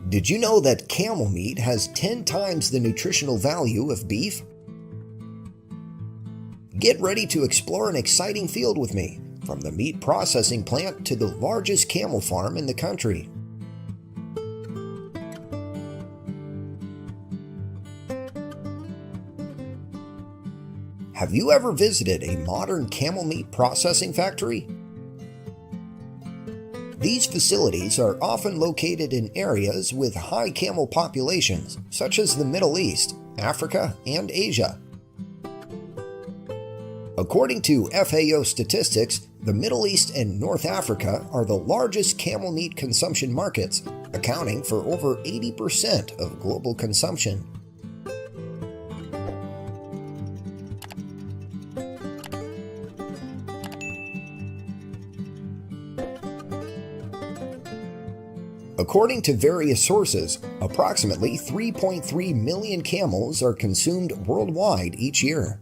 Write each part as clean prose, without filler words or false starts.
Did you know that camel meat has 10 times the nutritional value of beef? Get ready to explore an exciting field with me, from the meat processing plant to the largest camel farm in the country. Have you ever visited a modern camel meat processing factory? These facilities are often located in areas with high camel populations, such as the Middle East, Africa, and Asia. According to FAO statistics, the Middle East and North Africa are the largest camel meat consumption markets, accounting for over 80% of global consumption. According to various sources, approximately 3.3 million camels are consumed worldwide each year.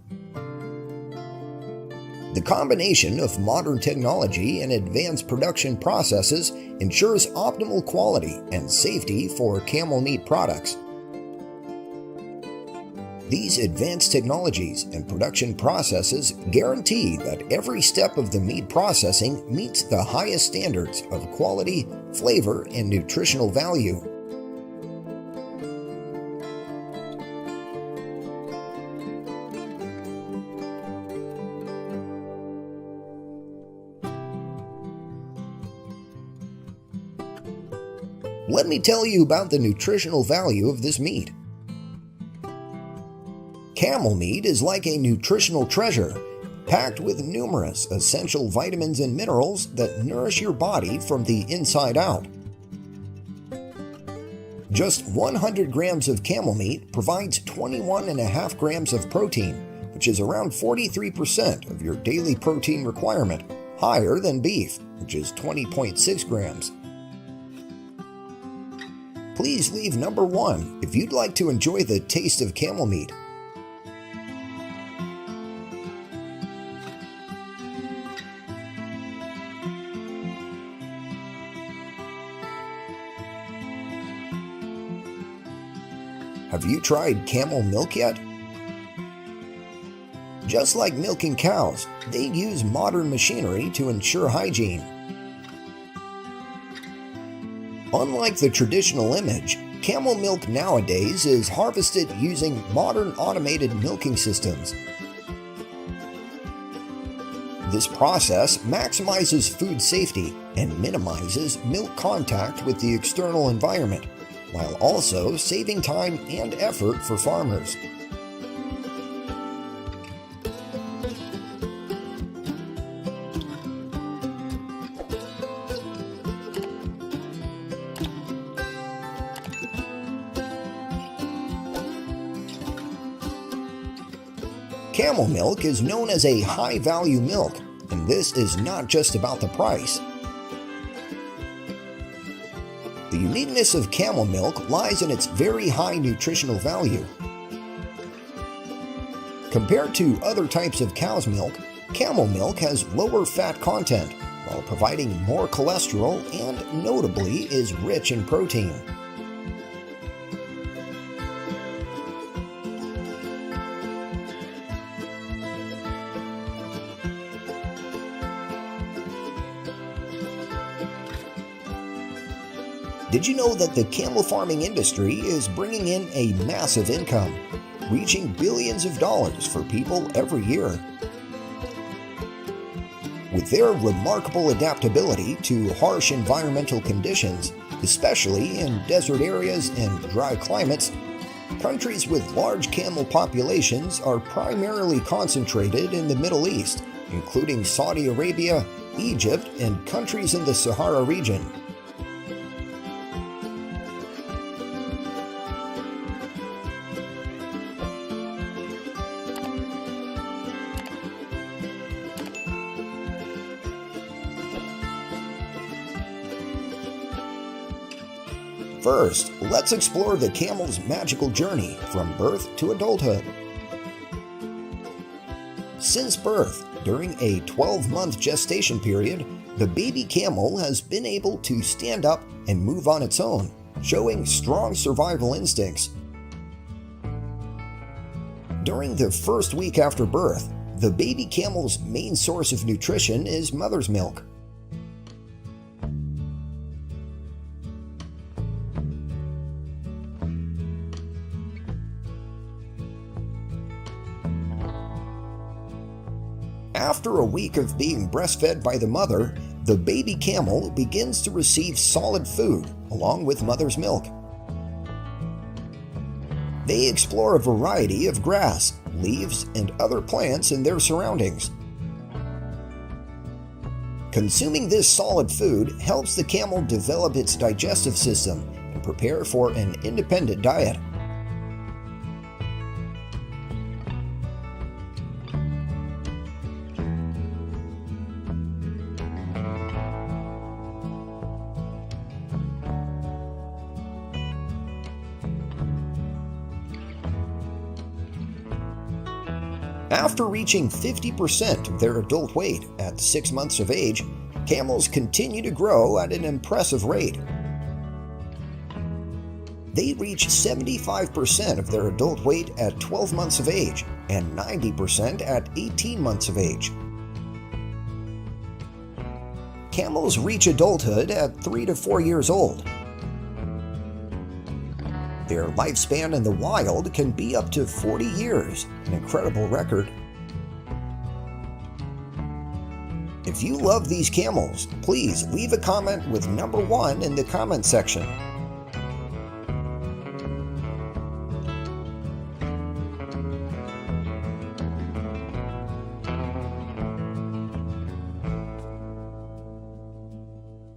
The combination of modern technology and advanced production processes ensures optimal quality and safety for camel meat products. These advanced technologies and production processes guarantee that every step of the meat processing meets the highest standards of quality, flavor, and nutritional value. Let me tell you about the nutritional value of this meat. Camel meat is like a nutritional treasure, packed with numerous essential vitamins and minerals that nourish your body from the inside out. Just 100 grams of camel meat provides 21.5 grams of protein, which is around 43% of your daily protein requirement, higher than beef, which is 20.6 grams. Please leave number 1 if you'd like to enjoy the taste of camel meat. Have you tried camel milk yet? Just like milking cows, they use modern machinery to ensure hygiene. Unlike the traditional image, camel milk nowadays is harvested using modern automated milking systems. This process maximizes food safety and minimizes milk contact with the external environment, while also saving time and effort for farmers. Camel milk is known as a high-value milk, and this is not just about the price. The uniqueness of camel milk lies in its very high nutritional value. Compared to other types of cow's milk, camel milk has lower fat content while providing more cholesterol and, notably, is rich in protein. Did you know that the camel farming industry is bringing in a massive income, reaching billions of dollars for people every year? With their remarkable adaptability to harsh environmental conditions, especially in desert areas and dry climates, countries with large camel populations are primarily concentrated in the Middle East, including Saudi Arabia, Egypt, and countries in the Sahara region. First, let's explore the camel's magical journey from birth to adulthood. Since birth, during a 12-month gestation period, the baby camel has been able to stand up and move on its own, showing strong survival instincts. During the first week after birth, the baby camel's main source of nutrition is mother's milk. After a week of being breastfed by the mother, the baby camel begins to receive solid food along with mother's milk. They explore a variety of grass, leaves, and other plants in their surroundings. Consuming this solid food helps the camel develop its digestive system and prepare for an independent diet. After reaching 50% of their adult weight at 6 months of age, camels continue to grow at an impressive rate. They reach 75% of their adult weight at 12 months of age and 90% at 18 months of age. Camels reach adulthood at 3 to 4 years old. Their lifespan in the wild can be up to 40 years, an incredible record. If you love these camels, please leave a comment with number 1 in the comment section.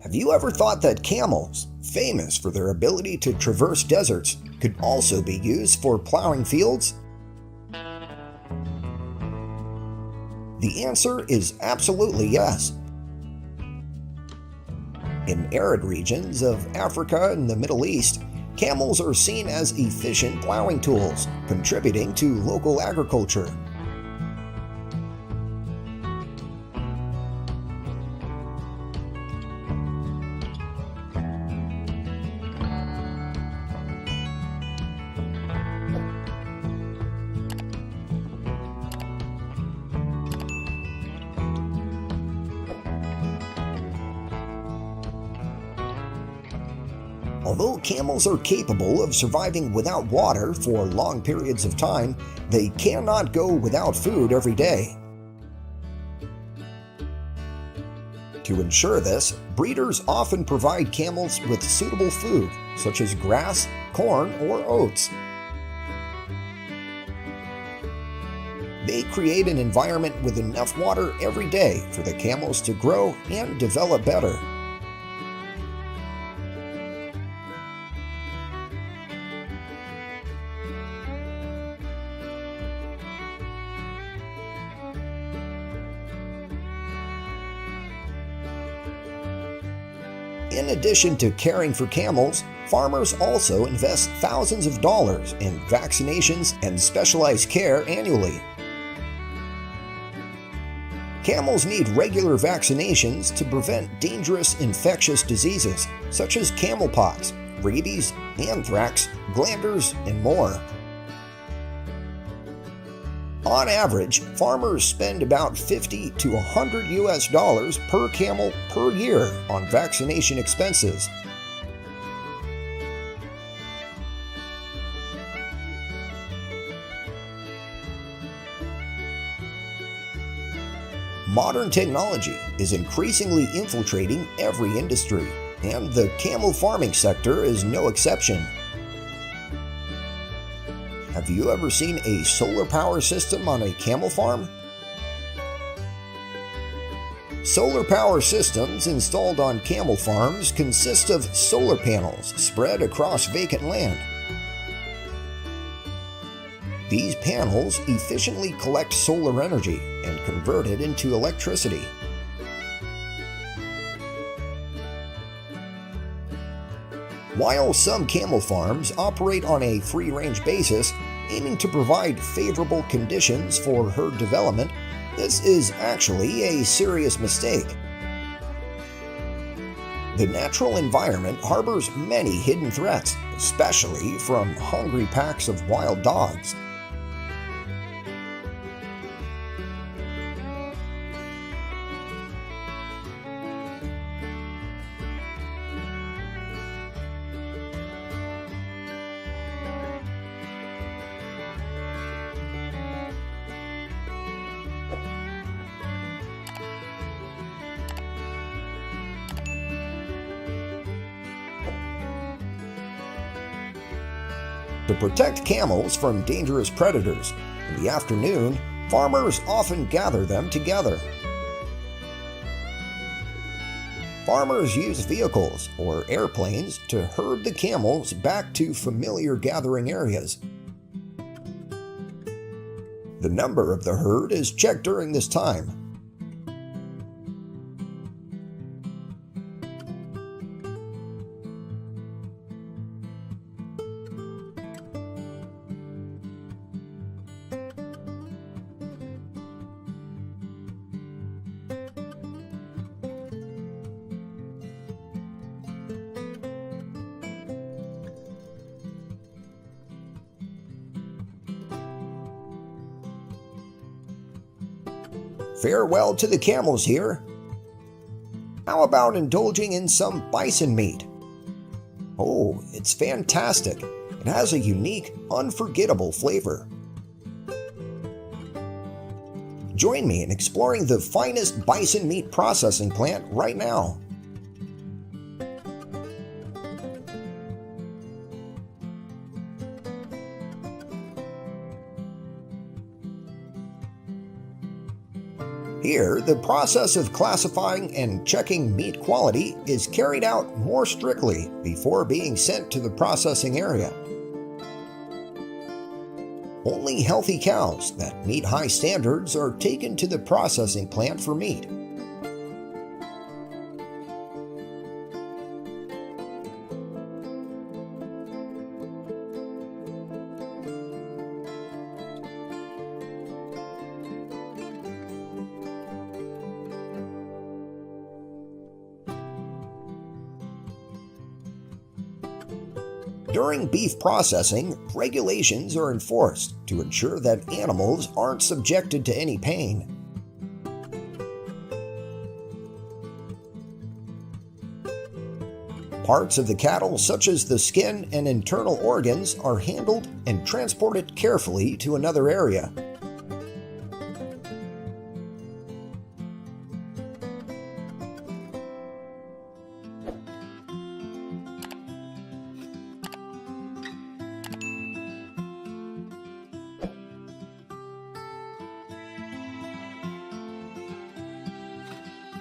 Have you ever thought that camels, famous for their ability to traverse deserts, could also be used for plowing fields? The answer is absolutely yes. In arid regions of Africa and the Middle East, camels are seen as efficient plowing tools, contributing to local agriculture. Although camels are capable of surviving without water for long periods of time, they cannot go without food every day. To ensure this, breeders often provide camels with suitable food, such as grass, corn, or oats. They create an environment with enough water every day for the camels to grow and develop better. In addition to caring for camels, farmers also invest thousands of dollars in vaccinations and specialized care annually. Camels need regular vaccinations to prevent dangerous infectious diseases such as camel pox, rabies, anthrax, glanders, and more. On average, farmers spend about $50 to $100 per camel per year on vaccination expenses. Modern technology is increasingly infiltrating every industry, and the camel farming sector is no exception. Have you ever seen a solar power system on a camel farm? Solar power systems installed on camel farms consist of solar panels spread across vacant land. These panels efficiently collect solar energy and convert it into electricity. While some camel farms operate on a free-range basis, aiming to provide favorable conditions for herd development, this is actually a serious mistake. The natural environment harbors many hidden threats, especially from hungry packs of wild dogs. To protect camels from dangerous predators, in the afternoon, farmers often gather them together. Farmers use vehicles or airplanes to herd the camels back to familiar gathering areas. The number of the herd is checked during this time. Farewell to the camels here. How about indulging in some bison meat? Oh, it's fantastic. It has a unique, unforgettable flavor. Join me in exploring the finest bison meat processing plant right now. Here, the process of classifying and checking meat quality is carried out more strictly before being sent to the processing area. Only healthy cows that meet high standards are taken to the processing plant for meat. During beef processing, regulations are enforced to ensure that animals aren't subjected to any pain. Parts of the cattle, such as the skin and internal organs, are handled and transported carefully to another area.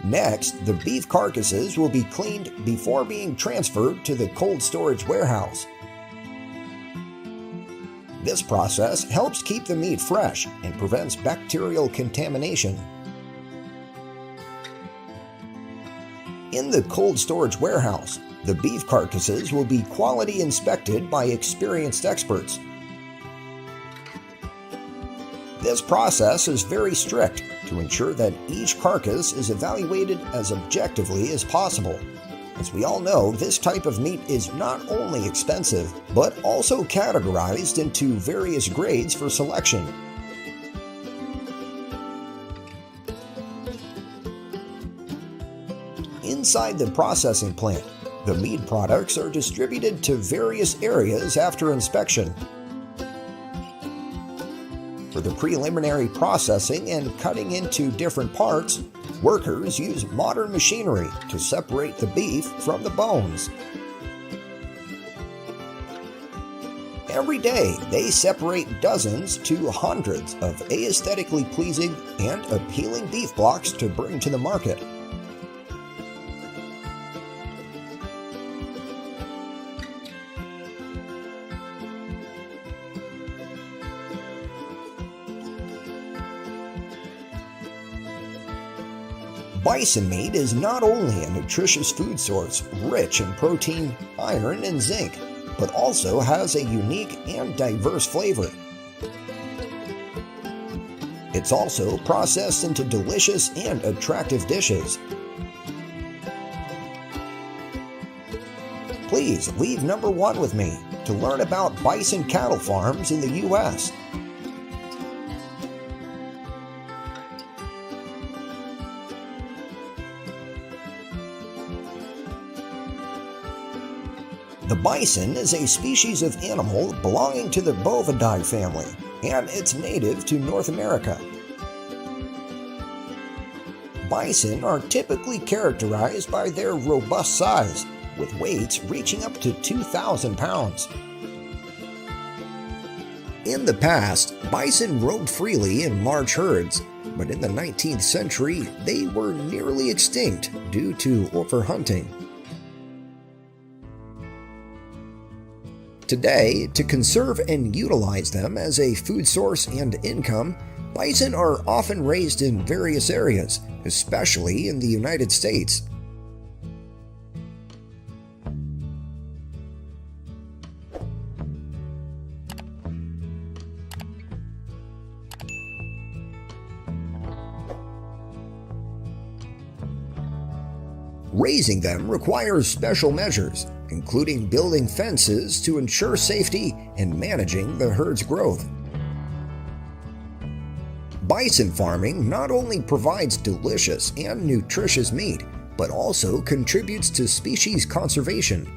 Next, the beef carcasses will be cleaned before being transferred to the cold storage warehouse. This process helps keep the meat fresh and prevents bacterial contamination. In the cold storage warehouse, the beef carcasses will be quality inspected by experienced experts. This process is very strict to ensure that each carcass is evaluated as objectively as possible. As we all know, this type of meat is not only expensive, but also categorized into various grades for selection. Inside the processing plant, the meat products are distributed to various areas after inspection. For the preliminary processing and cutting into different parts, workers use modern machinery to separate the beef from the bones. Every day, they separate dozens to hundreds of aesthetically pleasing and appealing beef blocks to bring to the market. Bison meat is not only a nutritious food source rich in protein, iron, and zinc, but also has a unique and diverse flavor. It's also processed into delicious and attractive dishes. Please leave number 1 with me to learn about bison cattle farms in the U.S. The bison is a species of animal belonging to the Bovidae family, and it's native to North America. Bison are typically characterized by their robust size, with weights reaching up to 2,000 pounds. In the past, bison roamed freely in large herds, but in the 19th century, they were nearly extinct due to overhunting. Today, to conserve and utilize them as a food source and income, bison are often raised in various areas, especially in the United States. Raising them requires special measures, including building fences to ensure safety and managing the herd's growth. Bison farming not only provides delicious and nutritious meat, but also contributes to species conservation.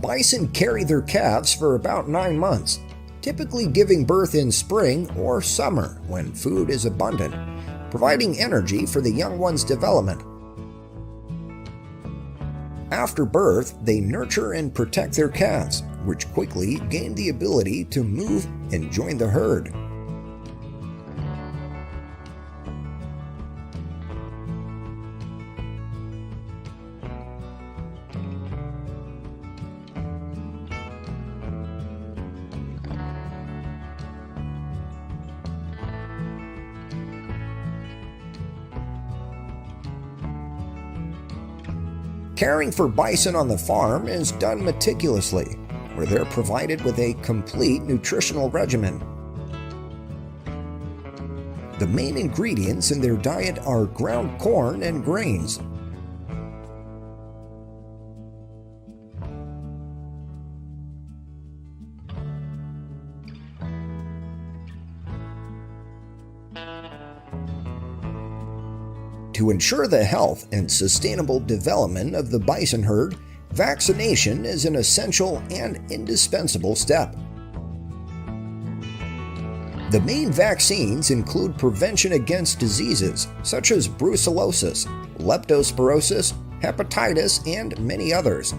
Bison carry their calves for about 9 months, typically giving birth in spring or summer when food is abundant, providing energy for the young one's development. After birth, they nurture and protect their calves, which quickly gain the ability to move and join the herd. Caring for bison on the farm is done meticulously, where they're provided with a complete nutritional regimen. The main ingredients in their diet are ground corn and grains. To ensure the health and sustainable development of the bison herd, vaccination is an essential and indispensable step. The main vaccines include prevention against diseases such as brucellosis, leptospirosis, hepatitis, and many others.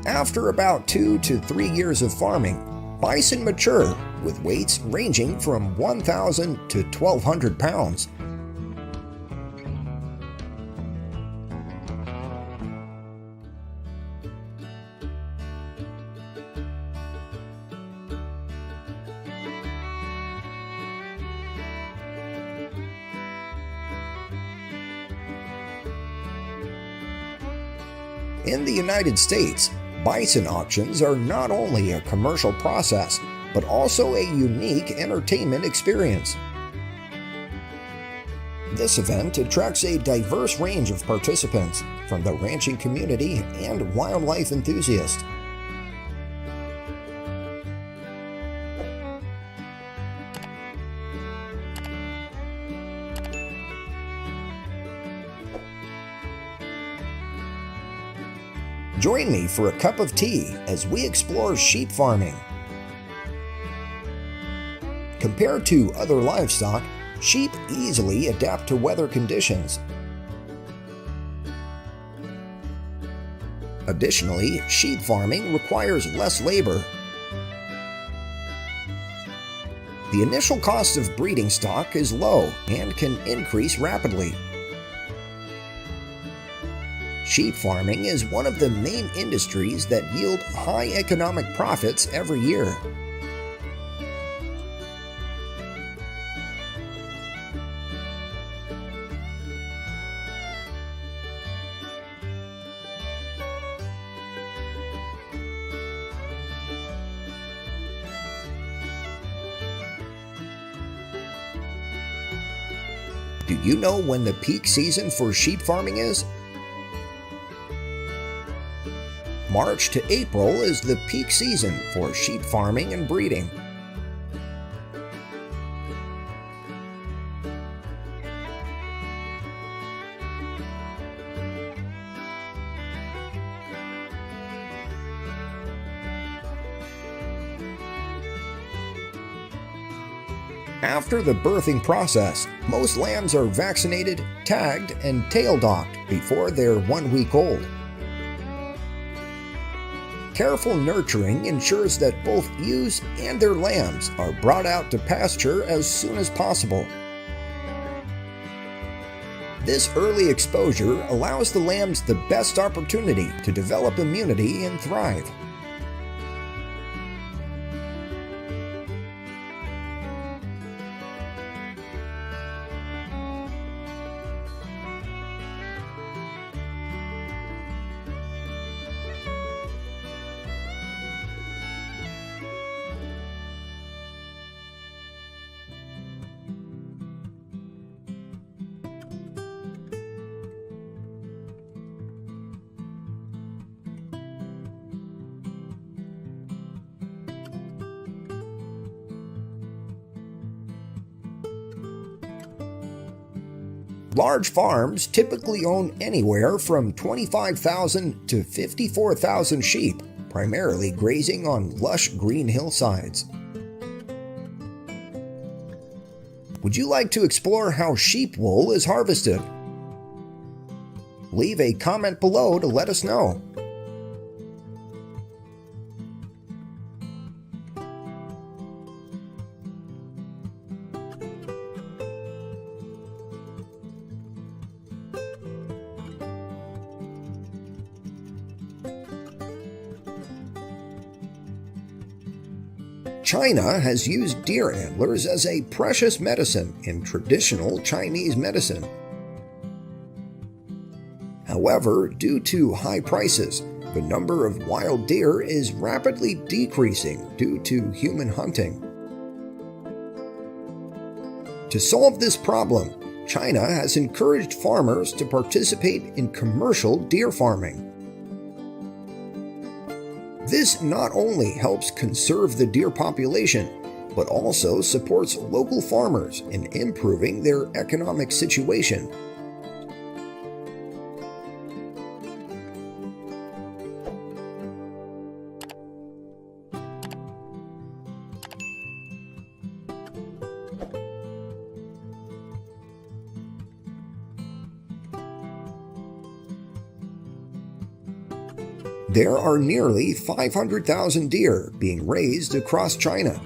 After about 2 to 3 years of farming, bison mature with weights ranging from 1,000 to 1,200 pounds. In the United States, bison auctions are not only a commercial process, but also a unique entertainment experience. This event attracts a diverse range of participants, from the ranching community and wildlife enthusiasts. Join me for a cup of tea as we explore sheep farming. Compared to other livestock, sheep easily adapt to weather conditions. Additionally, sheep farming requires less labor. The initial cost of breeding stock is low and can increase rapidly. Sheep farming is one of the main industries that yield high economic profits every year. Do you know when the peak season for sheep farming is? March to April is the peak season for sheep farming and breeding. After the birthing process, most lambs are vaccinated, tagged, and tail docked before they're 1 week old. Careful nurturing ensures that both ewes and their lambs are brought out to pasture as soon as possible. This early exposure allows the lambs the best opportunity to develop immunity and thrive. Large farms typically own anywhere from 25,000 to 54,000 sheep, primarily grazing on lush green hillsides. Would you like to explore how sheep wool is harvested? Leave a comment below to let us know. China has used deer antlers as a precious medicine in traditional Chinese medicine. However, due to high prices, the number of wild deer is rapidly decreasing due to human hunting. To solve this problem, China has encouraged farmers to participate in commercial deer farming. This not only helps conserve the deer population, but also supports local farmers in improving their economic situation. There are nearly 500,000 deer being raised across China,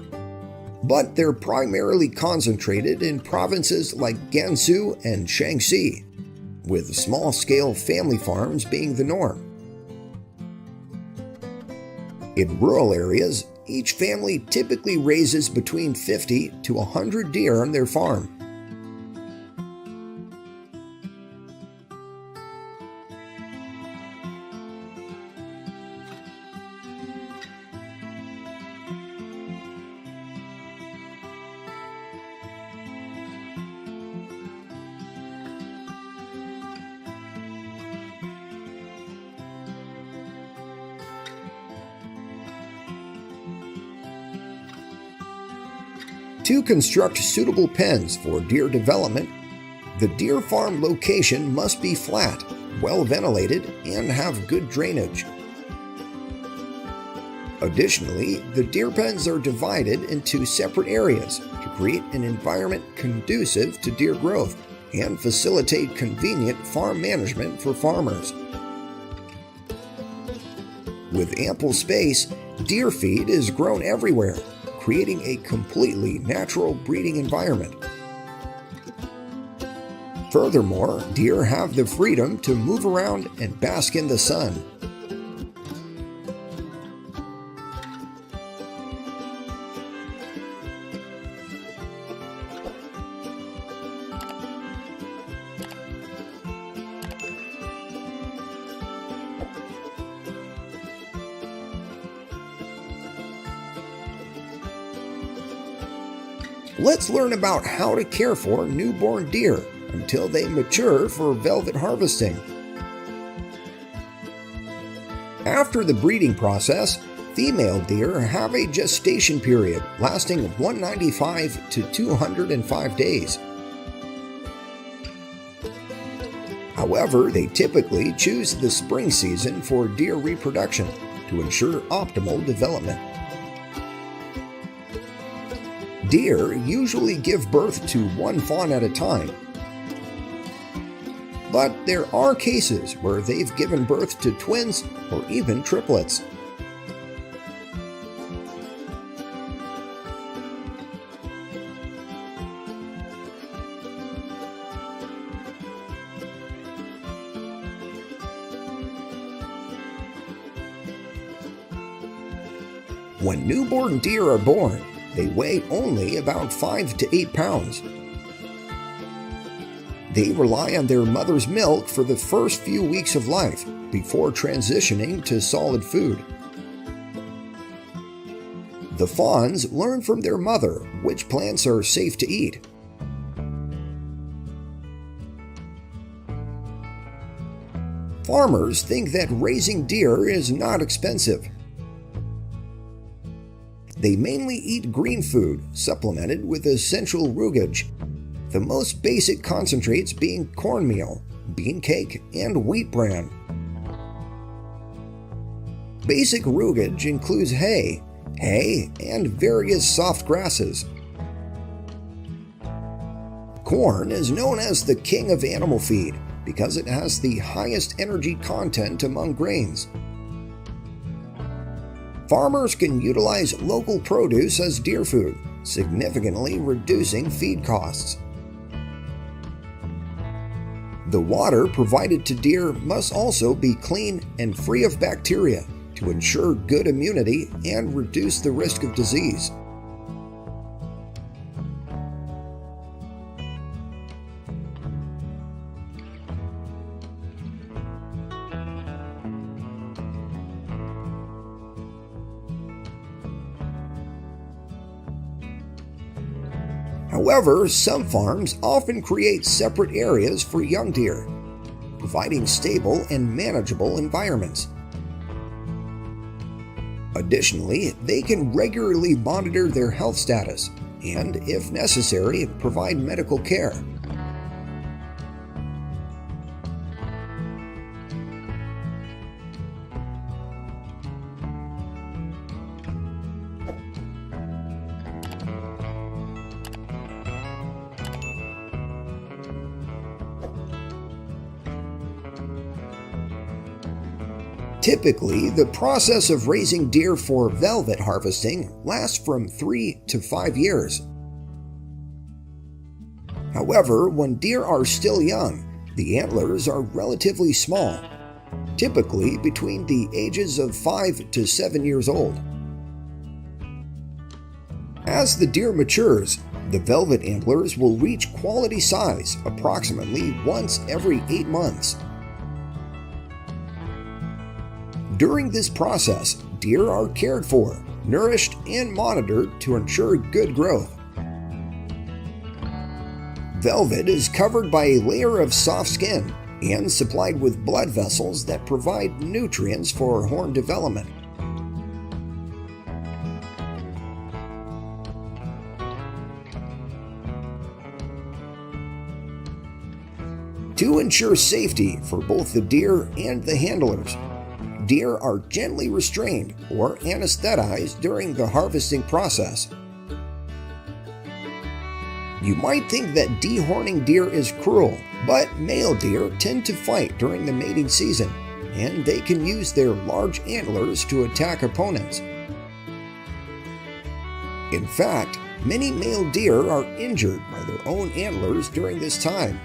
but they're primarily concentrated in provinces like Gansu and Shaanxi, with small-scale family farms being the norm. In rural areas, each family typically raises between 50 to 100 deer on their farm. To construct suitable pens for deer development, the deer farm location must be flat, well ventilated, and have good drainage. Additionally, the deer pens are divided into separate areas to create an environment conducive to deer growth and facilitate convenient farm management for farmers. With ample space, deer feed is grown everywhere, creating a completely natural breeding environment. Furthermore, deer have the freedom to move around and bask in the sun. Let's learn about how to care for newborn deer until they mature for velvet harvesting. After the breeding process, female deer have a gestation period lasting 195 to 205 days. However, they typically choose the spring season for deer reproduction to ensure optimal development. Deer usually give birth to one fawn at a time, but there are cases where they've given birth to twins or even triplets. When newborn deer are born, they weigh only about 5 to 8 pounds. They rely on their mother's milk for the first few weeks of life before transitioning to solid food. The fawns learn from their mother which plants are safe to eat. Farmers think that raising deer is not expensive. They mainly eat green food, supplemented with essential rougage, the most basic concentrates being cornmeal, bean cake, and wheat bran. Basic rougage includes hay, and various soft grasses. Corn is known as the king of animal feed because it has the highest energy content among grains. Farmers can utilize local produce as deer food, significantly reducing feed costs. The water provided to deer must also be clean and free of bacteria to ensure good immunity and reduce the risk of disease. However, some farms often create separate areas for young deer, providing stable and manageable environments. Additionally, they can regularly monitor their health status and, if necessary, provide medical care. Typically, the process of raising deer for velvet harvesting lasts from 3 to 5 years. However, when deer are still young, the antlers are relatively small, typically between the ages of 5 to 7 years old. As the deer matures, the velvet antlers will reach quality size approximately once every 8 months. During this process, deer are cared for, nourished, and monitored to ensure good growth. Velvet is covered by a layer of soft skin and supplied with blood vessels that provide nutrients for horn development. To ensure safety for both the deer and the handlers, deer are gently restrained or anesthetized during the harvesting process. You might think that dehorning deer is cruel, but male deer tend to fight during the mating season, and they can use their large antlers to attack opponents. In fact, many male deer are injured by their own antlers during this time.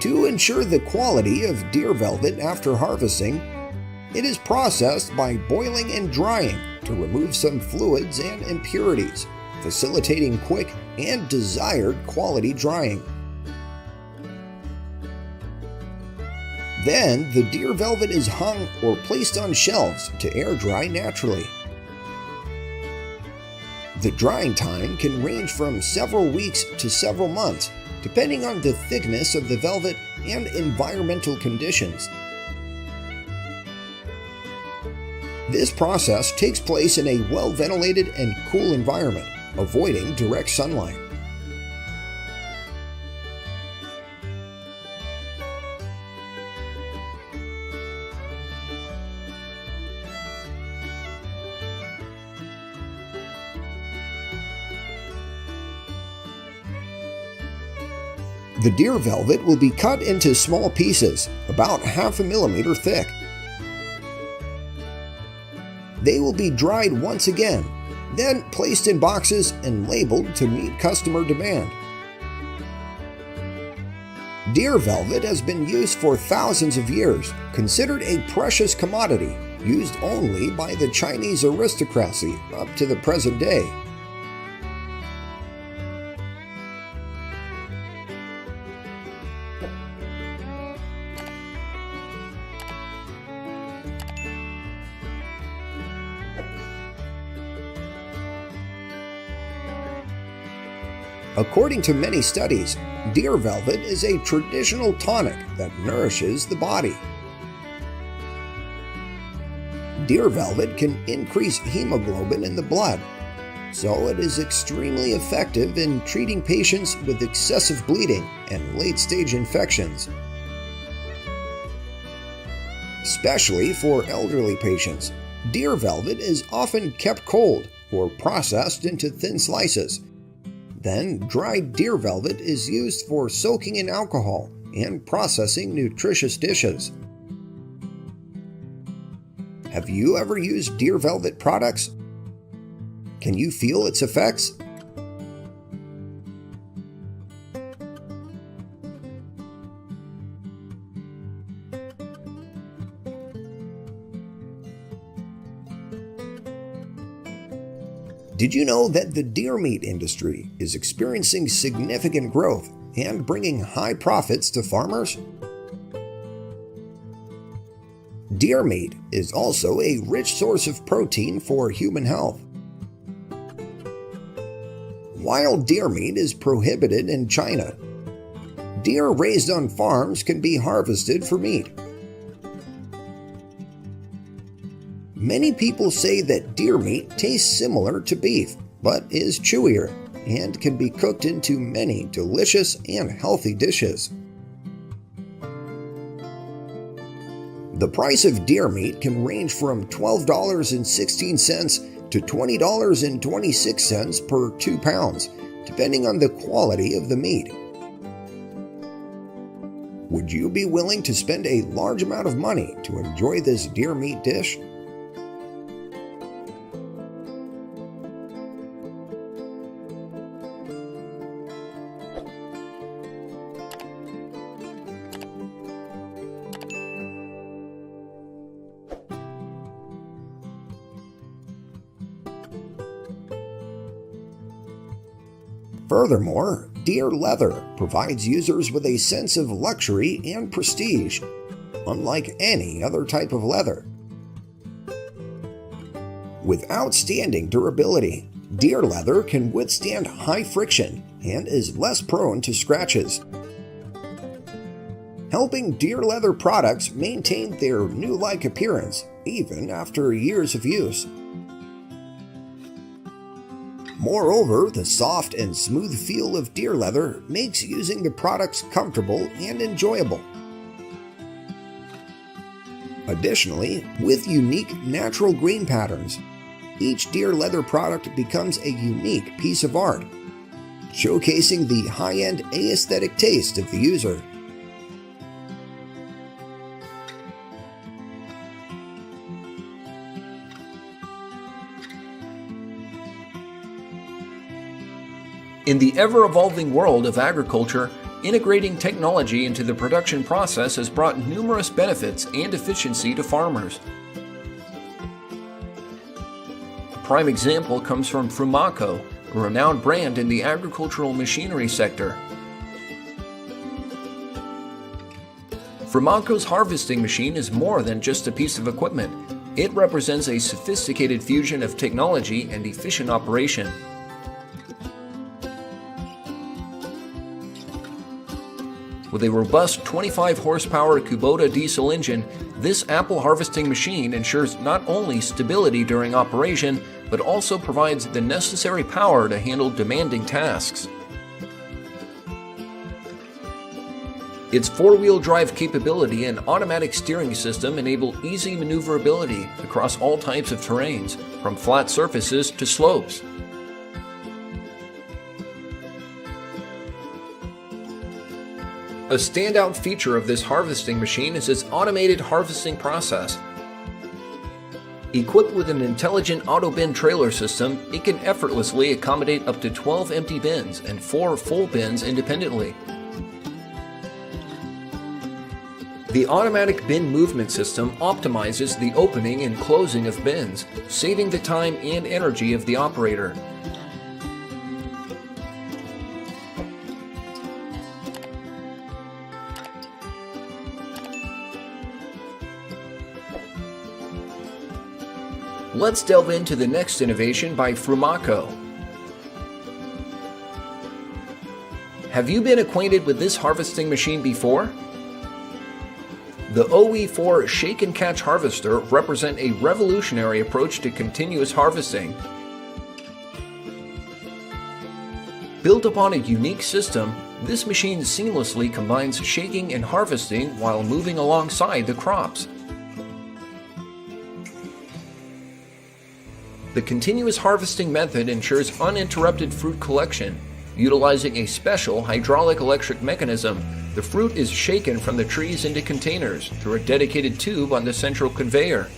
To ensure the quality of deer velvet after harvesting, it is processed by boiling and drying to remove some fluids and impurities, facilitating quick and desired quality drying. Then, the deer velvet is hung or placed on shelves to air dry naturally. The drying time can range from several weeks to several months, depending on the thickness of the velvet and environmental conditions. This process takes place in a well-ventilated and cool environment, avoiding direct sunlight. The deer velvet will be cut into small pieces, about ½ millimeter thick. They will be dried once again, then placed in boxes and labeled to meet customer demand. Deer velvet has been used for thousands of years, considered a precious commodity, used only by the Chinese aristocracy up to the present day. According to many studies, deer velvet is a traditional tonic that nourishes the body. Deer velvet can increase hemoglobin in the blood, so it is extremely effective in treating patients with excessive bleeding and late-stage infections. Especially for elderly patients, deer velvet is often kept cold or processed into thin slices. Then, dried deer velvet is used for soaking in alcohol and processing nutritious dishes. Have you ever used deer velvet products? Can you feel its effects? Did you know that the deer meat industry is experiencing significant growth and bringing high profits to farmers? Deer meat is also a rich source of protein for human health. Wild deer meat is prohibited in China. Deer raised on farms can be harvested for meat. Many people say that deer meat tastes similar to beef, but is chewier and can be cooked into many delicious and healthy dishes. The price of deer meat can range from $12.16 to $20.26 per 2 pounds, depending on the quality of the meat. Would you be willing to spend a large amount of money to enjoy this deer meat dish? Furthermore, deer leather provides users with a sense of luxury and prestige, unlike any other type of leather. With outstanding durability, deer leather can withstand high friction and is less prone to scratches, helping deer leather products maintain their new-like appearance even after years of use. Moreover, the soft and smooth feel of deer leather makes using the products comfortable and enjoyable. Additionally, with unique natural grain patterns, each deer leather product becomes a unique piece of art, showcasing the high-end aesthetic taste of the user. In the ever-evolving world of agriculture, integrating technology into the production process has brought numerous benefits and efficiency to farmers. A prime example comes from Frumaco, a renowned brand in the agricultural machinery sector. Frumaco's harvesting machine is more than just a piece of equipment. It represents a sophisticated fusion of technology and efficient operation. With a robust 25 horsepower Kubota diesel engine, this apple harvesting machine ensures not only stability during operation, but also provides the necessary power to handle demanding tasks. Its four-wheel drive capability and automatic steering system enable easy maneuverability across all types of terrains, from flat surfaces to slopes. A standout feature of this harvesting machine is its automated harvesting process. Equipped with an intelligent auto bin trailer system, it can effortlessly accommodate up to 12 empty bins and 4 full bins independently. The automatic bin movement system optimizes the opening and closing of bins, saving the time and energy of the operator. Let's delve into the next innovation by Frumaco. Have you been acquainted with this harvesting machine before? The OE4 Shake and Catch Harvester represents a revolutionary approach to continuous harvesting. Built upon a unique system, this machine seamlessly combines shaking and harvesting while moving alongside the crops. The continuous harvesting method ensures uninterrupted fruit collection. Utilizing a special hydraulic electric mechanism, the fruit is shaken from the trees into containers through a dedicated tube on the central conveyor.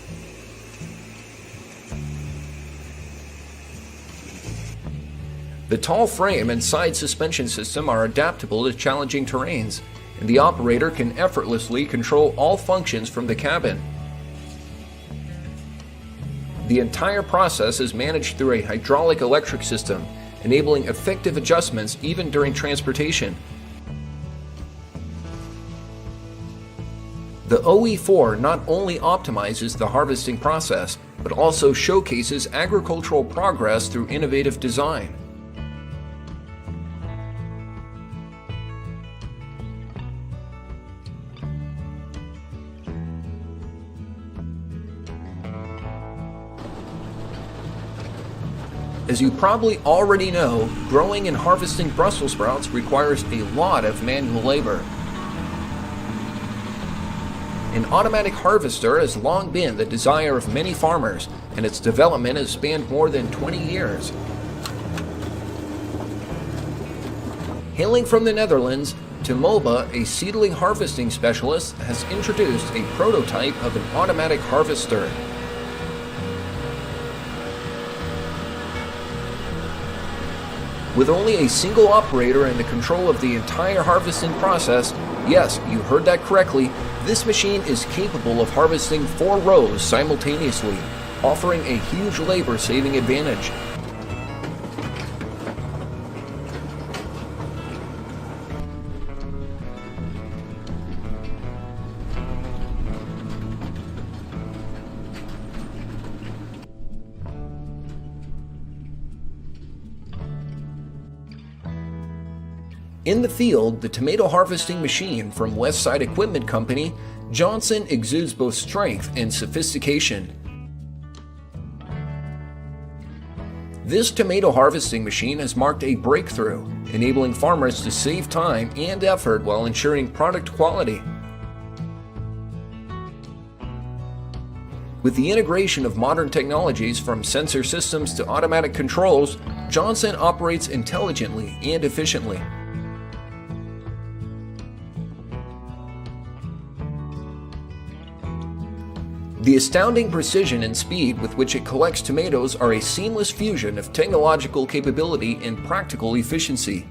The tall frame and side suspension system are adaptable to challenging terrains, and the operator can effortlessly control all functions from the cabin. The entire process is managed through a hydraulic electric system, enabling effective adjustments even during transportation. The OE4 not only optimizes the harvesting process, but also showcases agricultural progress through innovative design. As you probably already know, growing and harvesting Brussels sprouts requires a lot of manual labor. An automatic harvester has long been the desire of many farmers, and its development has spanned more than 20 years. Hailing from the Netherlands, Timoba, a seedling harvesting specialist, has introduced a prototype of an automatic harvester. With only a single operator and the control of the entire harvesting process, yes, you heard that correctly, this machine is capable of harvesting 4 rows simultaneously, offering a huge labor-saving advantage. In the field, the tomato harvesting machine from Westside Equipment Company, Johnson exudes both strength and sophistication. This tomato harvesting machine has marked a breakthrough, enabling farmers to save time and effort while ensuring product quality. With the integration of modern technologies from sensor systems to automatic controls, Johnson operates intelligently and efficiently. The astounding precision and speed with which it collects tomatoes are a seamless fusion of technological capability and practical efficiency.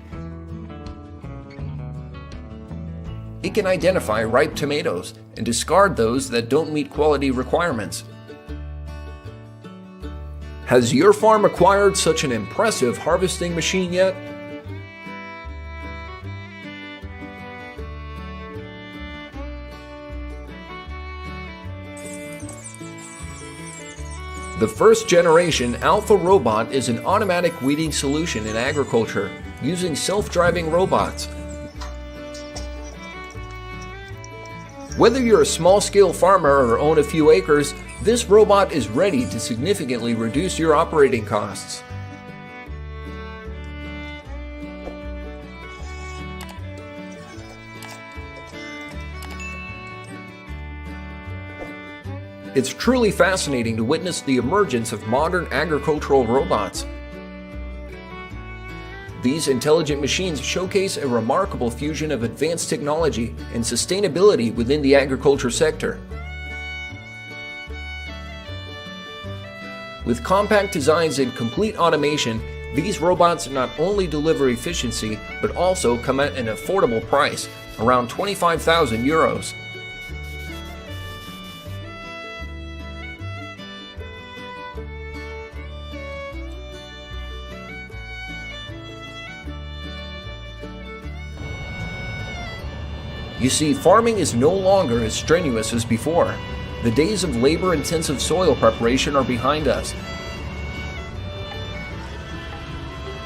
It can identify ripe tomatoes and discard those that don't meet quality requirements. Has your farm acquired such an impressive harvesting machine yet? The first generation Alpha robot is an automatic weeding solution in agriculture using self-driving robots. Whether you're a small-scale farmer or own a few acres, this robot is ready to significantly reduce your operating costs. It's truly fascinating to witness the emergence of modern agricultural robots. These intelligent machines showcase a remarkable fusion of advanced technology and sustainability within the agriculture sector. With compact designs and complete automation, these robots not only deliver efficiency, but also come at an affordable price, around 25,000 euros. You see, farming is no longer as strenuous as before. The days of labor-intensive soil preparation are behind us.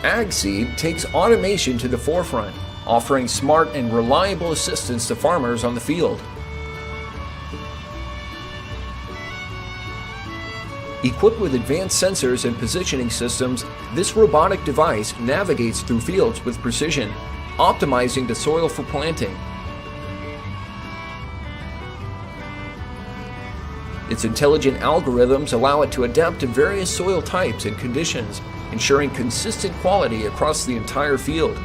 AgSeed takes automation to the forefront, offering smart and reliable assistance to farmers on the field. Equipped with advanced sensors and positioning systems, this robotic device navigates through fields with precision, optimizing the soil for planting. Its intelligent algorithms allow it to adapt to various soil types and conditions, ensuring consistent quality across the entire field.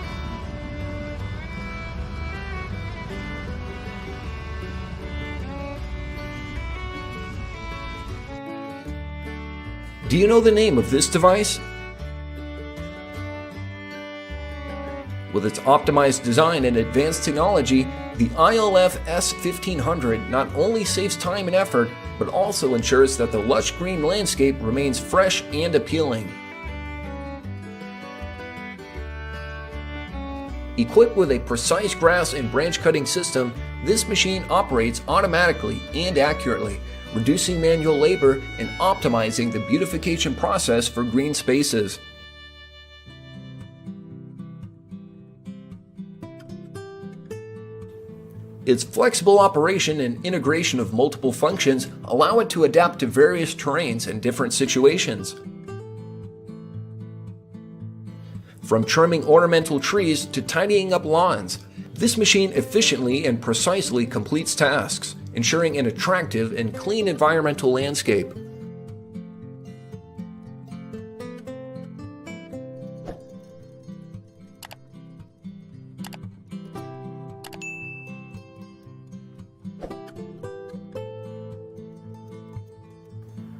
Do you know the name of this device? With its optimized design and advanced technology, the ILF S1500 not only saves time and effort, but also ensures that the lush green landscape remains fresh and appealing. Equipped with a precise grass and branch cutting system, this machine operates automatically and accurately, reducing manual labor and optimizing the beautification process for green spaces. Its flexible operation and integration of multiple functions allow it to adapt to various terrains and different situations. From trimming ornamental trees to tidying up lawns, this machine efficiently and precisely completes tasks, ensuring an attractive and clean environmental landscape.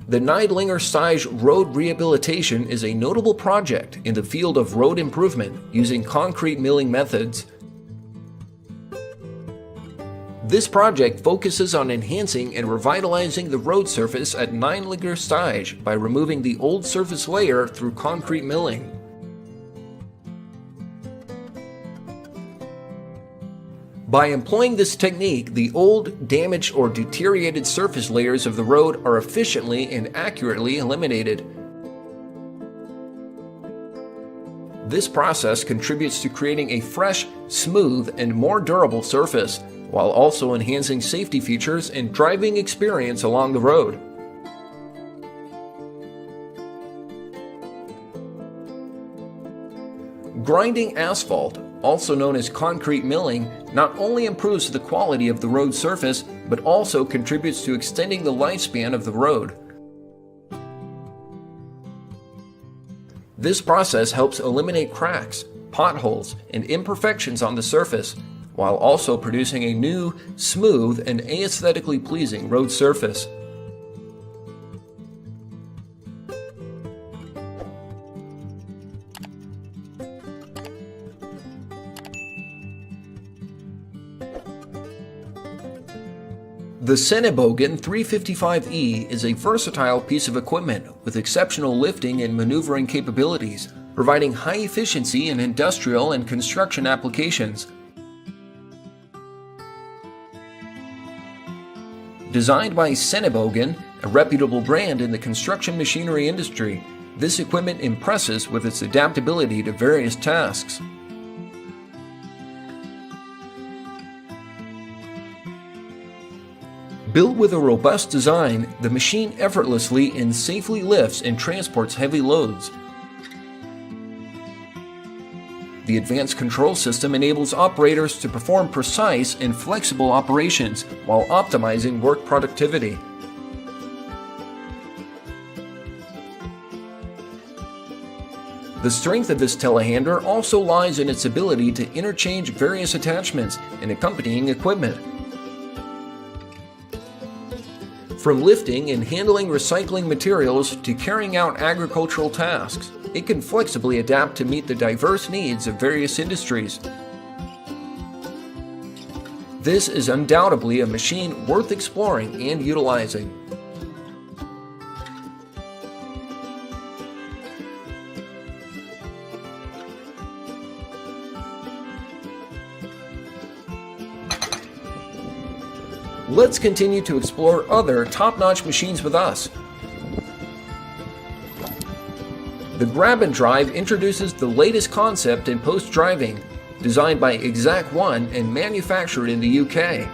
The Neidlinger Stage road rehabilitation is a notable project in the field of road improvement using concrete milling methods. This project focuses on enhancing and revitalizing the road surface at Neidlinger Stage by removing the old surface layer through concrete milling. By employing this technique, the old, damaged, or deteriorated surface layers of the road are efficiently and accurately eliminated. This process contributes to creating a fresh, smooth, and more durable surface, while also enhancing safety features and driving experience along the road. Grinding asphalt, also known as concrete milling, not only improves the quality of the road surface, but also contributes to extending the lifespan of the road. This process helps eliminate cracks, potholes, and imperfections on the surface, while also producing a new, smooth, and aesthetically pleasing road surface. The Senebogen 355E is a versatile piece of equipment with exceptional lifting and maneuvering capabilities, providing high efficiency in industrial and construction applications. Designed by Senebogen, a reputable brand in the construction machinery industry, this equipment impresses with its adaptability to various tasks. Built with a robust design, the machine effortlessly and safely lifts and transports heavy loads. The advanced control system enables operators to perform precise and flexible operations while optimizing work productivity. The strength of this telehandler also lies in its ability to interchange various attachments and accompanying equipment. From lifting and handling recycling materials to carrying out agricultural tasks, it can flexibly adapt to meet the diverse needs of various industries. This is undoubtedly a machine worth exploring and utilizing. Let's continue to explore other top-notch machines with us. The Grab and Drive introduces the latest concept in post-driving, designed by Exact One and manufactured in the UK.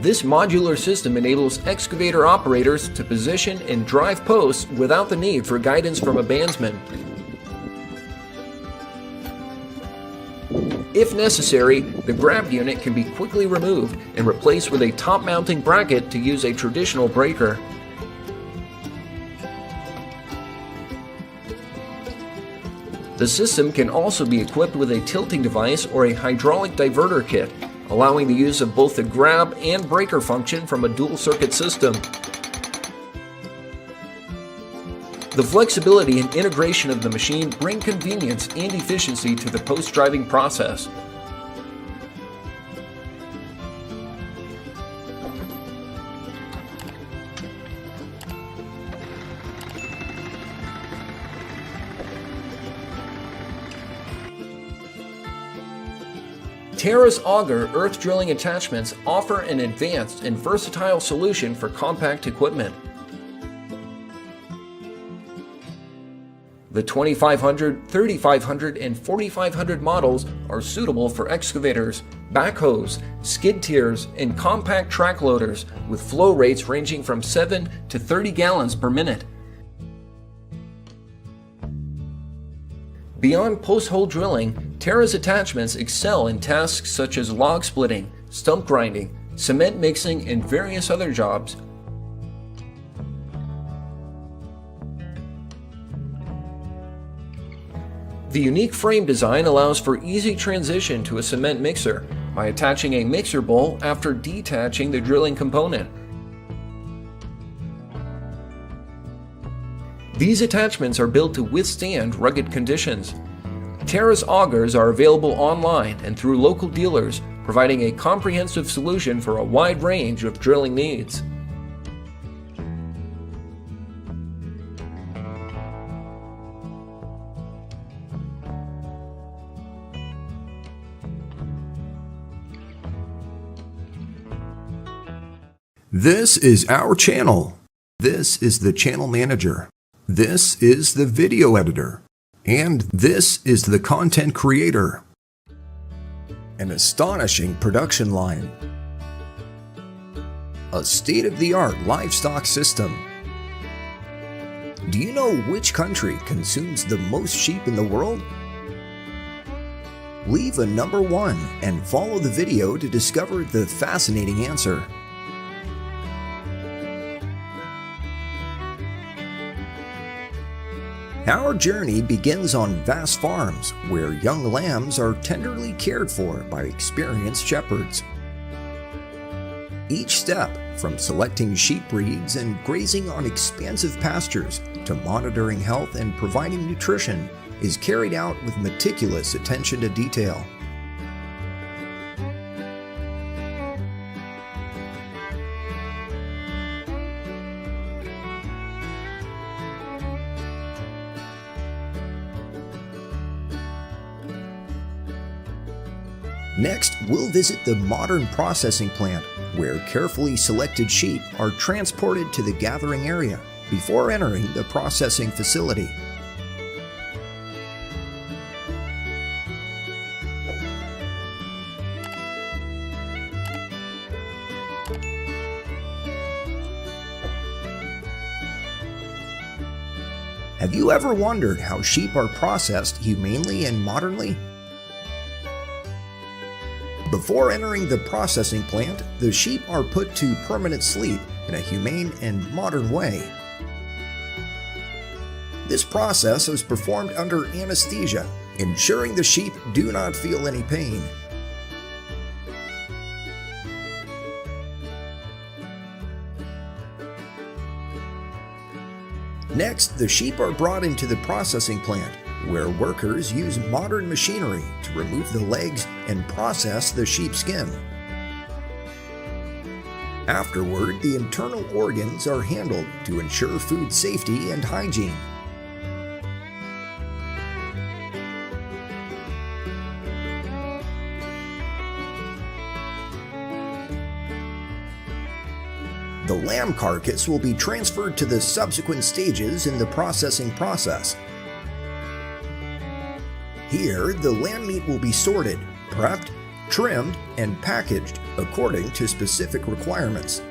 This modular system enables excavator operators to position and drive posts without the need for guidance from a bandsman. If necessary, the grab unit can be quickly removed and replaced with a top-mounting bracket to use a traditional breaker. The system can also be equipped with a tilting device or a hydraulic diverter kit, allowing the use of both the grab and breaker function from a dual-circuit system. The flexibility and integration of the machine bring convenience and efficiency to the post-driving process. Terra's auger earth drilling attachments offer an advanced and versatile solution for compact equipment. The 2500, 3500, and 4500 models are suitable for excavators, backhoes, skid steers, and compact track loaders with flow rates ranging from 7 to 30 gallons per minute. Beyond post-hole drilling, Terra's attachments excel in tasks such as log splitting, stump grinding, cement mixing, and various other jobs. The unique frame design allows for easy transition to a cement mixer by attaching a mixer bowl after detaching the drilling component. These attachments are built to withstand rugged conditions. Terra's augers are available online and through local dealers, providing a comprehensive solution for a wide range of drilling needs. This is our channel. This is the channel manager. This is the video editor. And this is the content creator. An astonishing production line. A state-of-the-art livestock system. Do you know which country consumes the most sheep in the world? Leave a number 1 and follow the video to discover the fascinating answer. Our journey begins on vast farms where young lambs are tenderly cared for by experienced shepherds. Each step, from selecting sheep breeds and grazing on expansive pastures to monitoring health and providing nutrition, is carried out with meticulous attention to detail. Next, we'll visit the modern processing plant, where carefully selected sheep are transported to the gathering area before entering the processing facility. Have you ever wondered how sheep are processed humanely and modernly? Before entering the processing plant, the sheep are put to permanent sleep in a humane and modern way. This process is performed under anesthesia, ensuring the sheep do not feel any pain. Next, the sheep are brought into the processing plant, where workers use modern machinery to remove the legs and process the sheep's skin. Afterward, the internal organs are handled to ensure food safety and hygiene. The lamb carcass will be transferred to the subsequent stages in the processing process. Here, the lamb meat will be sorted, prepped, trimmed, and packaged according to specific requirements.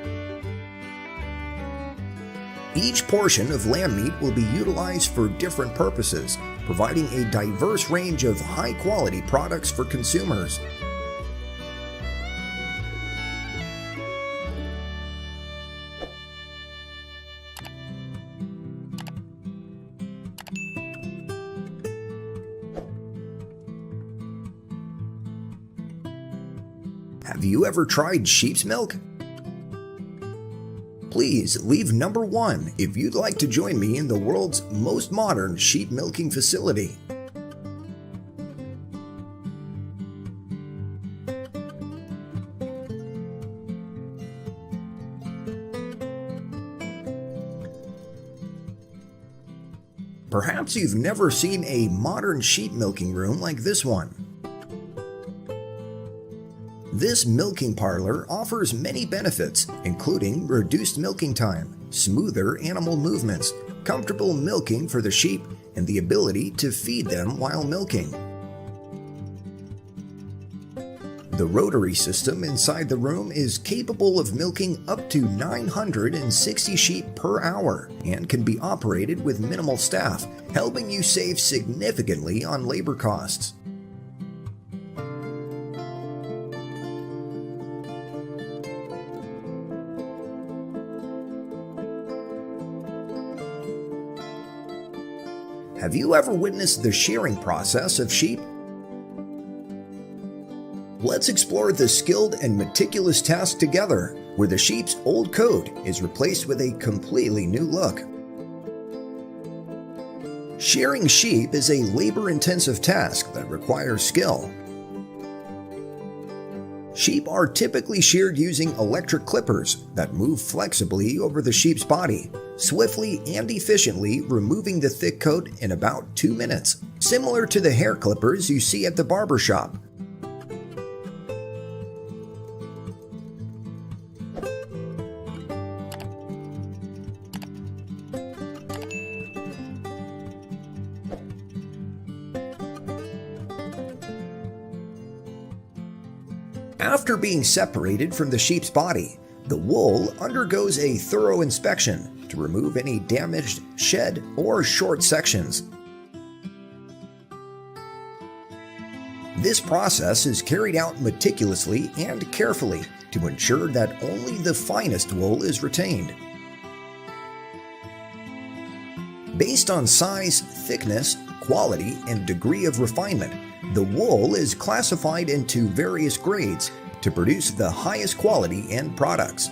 Each portion of lamb meat will be utilized for different purposes, providing a diverse range of high-quality products for consumers. Have you ever tried sheep's milk? Please leave number 1 if you'd like to join me in the world's most modern sheep milking facility. Perhaps you've never seen a modern sheep milking room like this one. This milking parlor offers many benefits, including reduced milking time, smoother animal movements, comfortable milking for the sheep, and the ability to feed them while milking. The rotary system inside the room is capable of milking up to 960 sheep per hour and can be operated with minimal staff, helping you save significantly on labor costs. Have you ever witnessed the shearing process of sheep? Let's explore the skilled and meticulous task together, where the sheep's old coat is replaced with a completely new look. Shearing sheep is a labor-intensive task that requires skill. Sheep are typically sheared using electric clippers that move flexibly over the sheep's body, swiftly and efficiently removing the thick coat in about 2 minutes, similar to the hair clippers you see at the barber shop. After being separated from the sheep's body, the wool undergoes a thorough inspection to remove any damaged, shed, or short sections. This process is carried out meticulously and carefully to ensure that only the finest wool is retained. Based on size, thickness, quality, and degree of refinement, the wool is classified into various grades to produce the highest quality end products.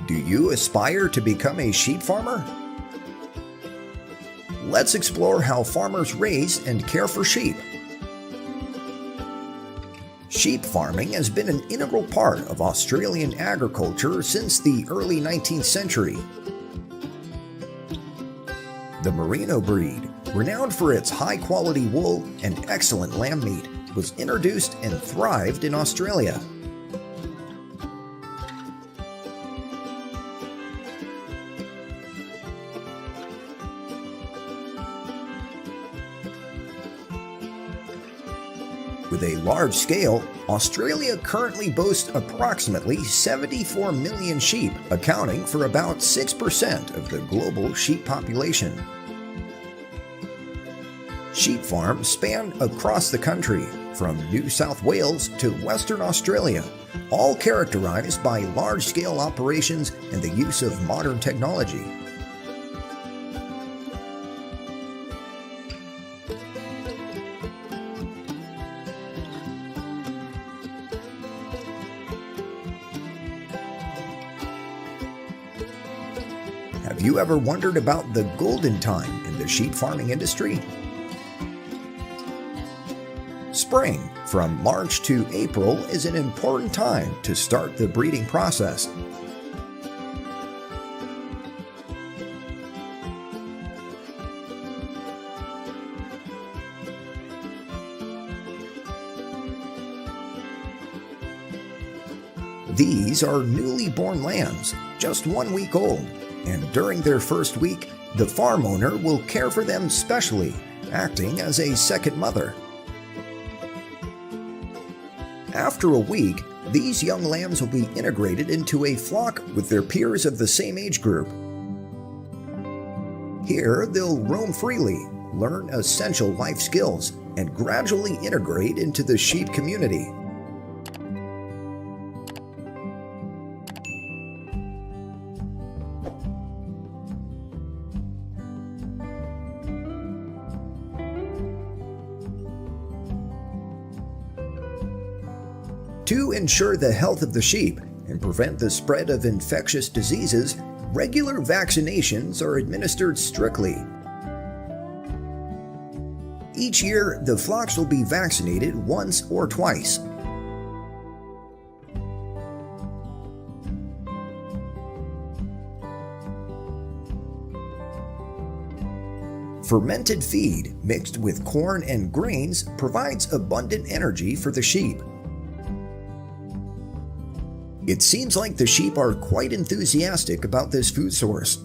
Do you aspire to become a sheep farmer? Let's explore how farmers raise and care for sheep. Sheep farming has been an integral part of Australian agriculture since the early 19th century. The Merino breed, renowned for its high-quality wool and excellent lamb meat, was introduced and thrived in Australia. With a large scale, Australia currently boasts approximately 74 million sheep, accounting for about 6% of the global sheep population. Sheep farms span across the country, from New South Wales to Western Australia, all characterized by large-scale operations and the use of modern technology. Have you ever wondered about the golden time in the sheep farming industry? Spring, from March to April, is an important time to start the breeding process. These are newly born lambs, just 1 week old, and during their first week, the farm owner will care for them specially, acting as a second mother. After a week, these young lambs will be integrated into a flock with their peers of the same age group. Here, they'll roam freely, learn essential life skills, and gradually integrate into the sheep community. To ensure the health of the sheep and prevent the spread of infectious diseases, regular vaccinations are administered strictly. Each year, the flocks will be vaccinated once or twice. Fermented feed mixed with corn and grains provides abundant energy for the sheep. It seems like the sheep are quite enthusiastic about this food source.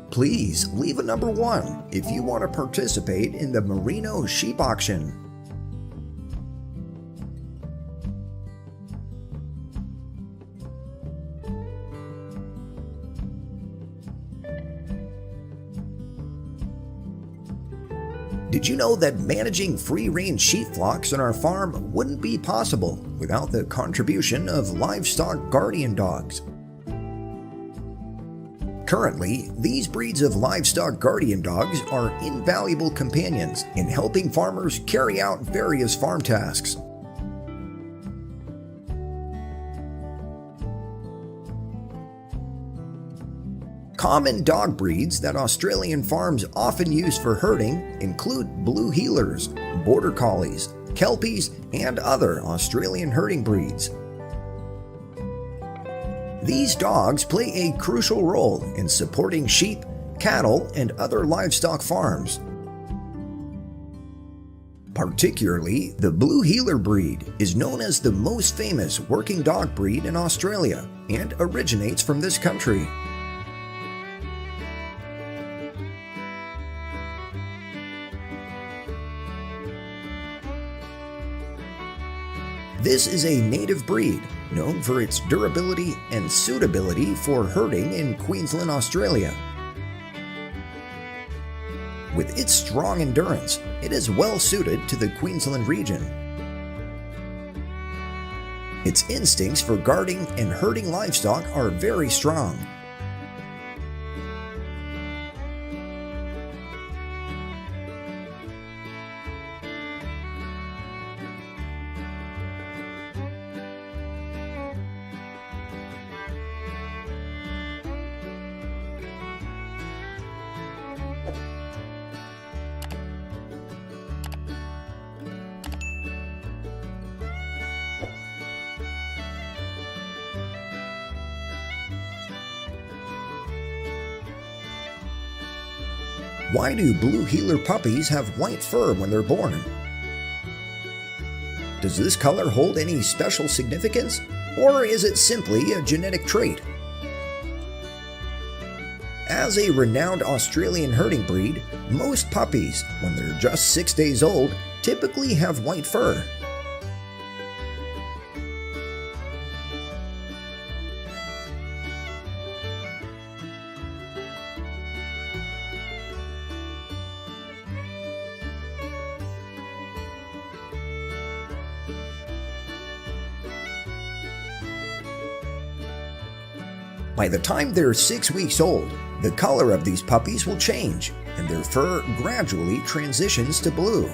Please leave a number 1 if you want to participate in the Merino sheep auction. Did you know that managing free-range sheep flocks on our farm wouldn't be possible without the contribution of livestock guardian dogs? Currently, these breeds of livestock guardian dogs are invaluable companions in helping farmers carry out various farm tasks. Common dog breeds that Australian farms often use for herding include blue heelers, border collies, kelpies, and other Australian herding breeds. These dogs play a crucial role in supporting sheep, cattle, and other livestock farms. Particularly, the blue heeler breed is known as the most famous working dog breed in Australia and originates from this country. This is a native breed known for its durability and suitability for herding in Queensland, Australia. With its strong endurance, it is well suited to the Queensland region. Its instincts for guarding and herding livestock are very strong. Why do blue heeler puppies have white fur when they're born? Does this color hold any special significance, or is it simply a genetic trait? As a renowned Australian herding breed, most puppies, when they're just 6 days old, typically have white fur. By the time they're 6 weeks old, the color of these puppies will change, and their fur gradually transitions to blue.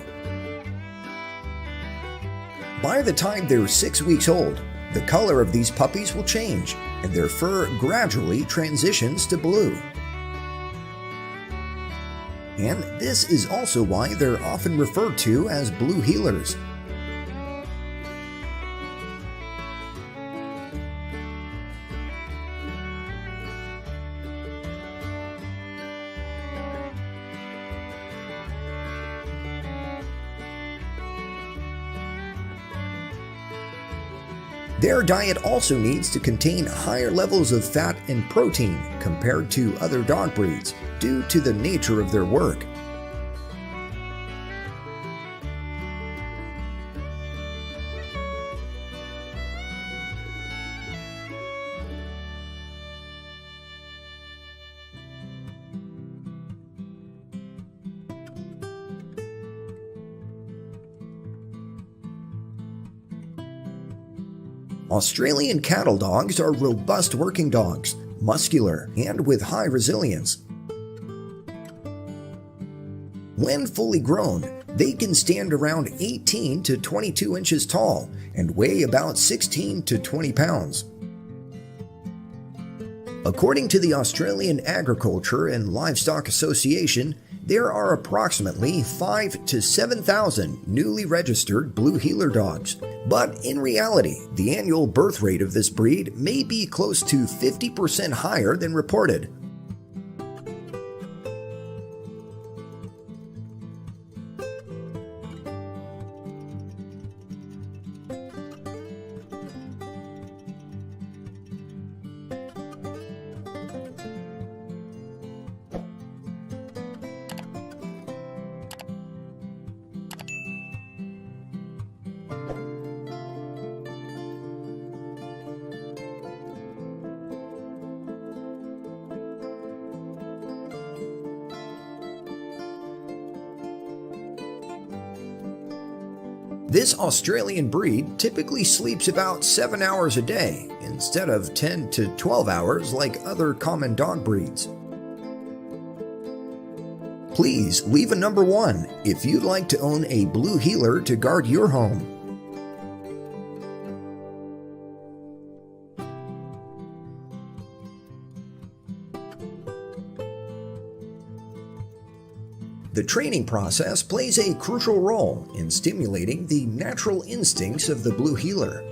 By the time they're 6 weeks old, the color of these puppies will change, and their fur gradually transitions to blue. And this is also why they're often referred to as blue heelers. Their diet also needs to contain higher levels of fat and protein compared to other dog breeds due to the nature of their work. Australian cattle dogs are robust working dogs, muscular, and with high resilience. When fully grown, they can stand around 18 to 22 inches tall and weigh about 16 to 20 pounds. According to the Australian Agriculture and Livestock Association, there are approximately 5,000 to 7,000 newly registered blue heeler dogs, but in reality, the annual birth rate of this breed may be close to 50% higher than reported. This Australian breed typically sleeps about 7 hours a day instead of 10 to 12 hours like other common dog breeds. Please leave a number 1 if you'd like to own a blue heeler to guard your home. The training process plays a crucial role in stimulating the natural instincts of the blue heeler.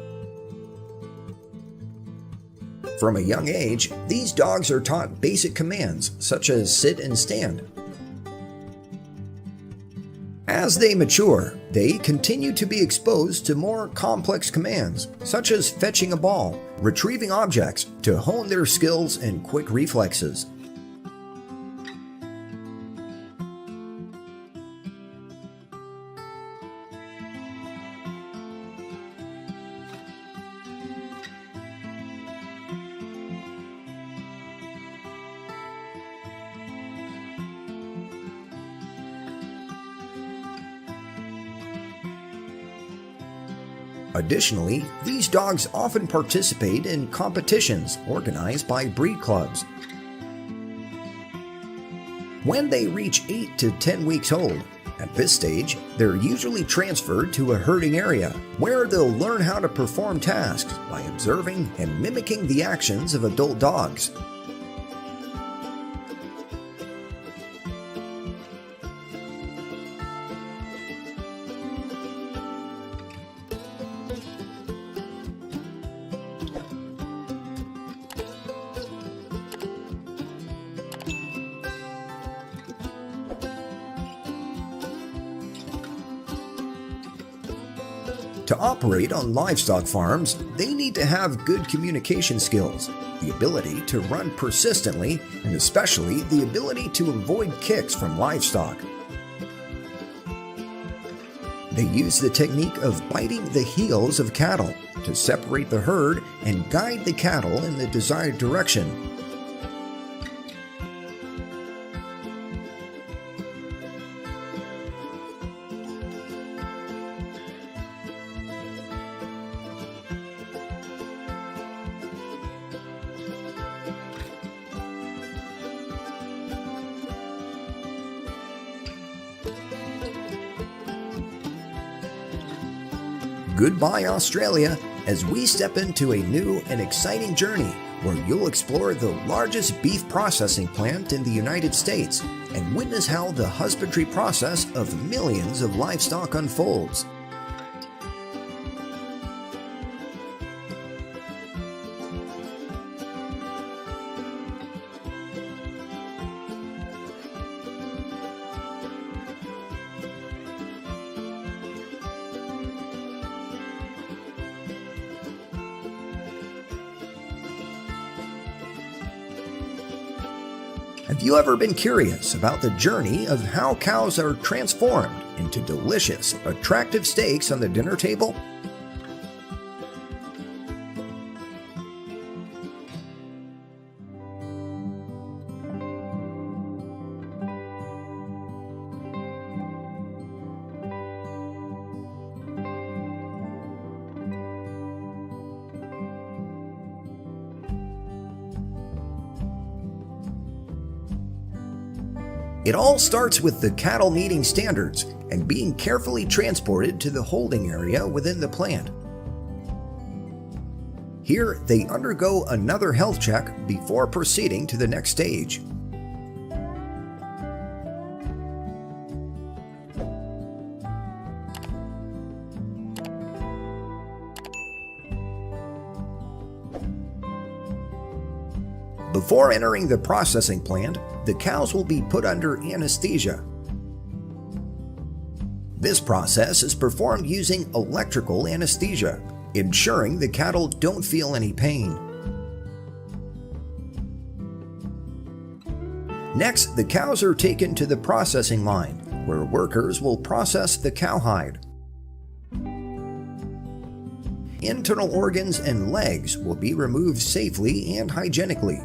From a young age, these dogs are taught basic commands such as sit and stand. As they mature, they continue to be exposed to more complex commands such as fetching a ball, retrieving objects to hone their skills and quick reflexes. Additionally, these dogs often participate in competitions organized by breed clubs. When they reach 8 to 10 weeks old, at this stage, they're usually transferred to a herding area where they'll learn how to perform tasks by observing and mimicking the actions of adult dogs. To operate on livestock farms, they need to have good communication skills, the ability to run persistently, and especially the ability to avoid kicks from livestock. They use the technique of biting the heels of cattle to separate the herd and guide the cattle in the desired direction. Goodbye, Australia, as we step into a new and exciting journey where you'll explore the largest beef processing plant in the United States and witness how the husbandry process of millions of livestock unfolds. Have you ever been curious about the journey of how cows are transformed into delicious, attractive steaks on the dinner table? It all starts with the cattle meeting standards and being carefully transported to the holding area within the plant. Here, they undergo another health check before proceeding to the next stage. Before entering the processing plant, the cows will be put under anesthesia. This process is performed using electrical anesthesia, ensuring the cattle don't feel any pain. Next, the cows are taken to the processing line, where workers will process the cowhide. Internal organs and legs will be removed safely and hygienically.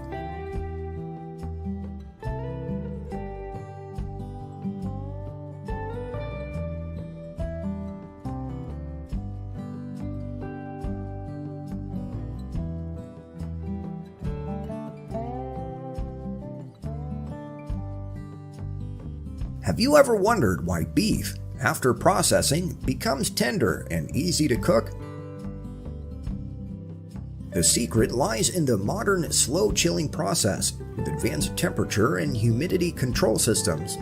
Have you ever wondered why beef, after processing, becomes tender and easy to cook? The secret lies in the modern slow chilling process with advanced temperature and humidity control systems.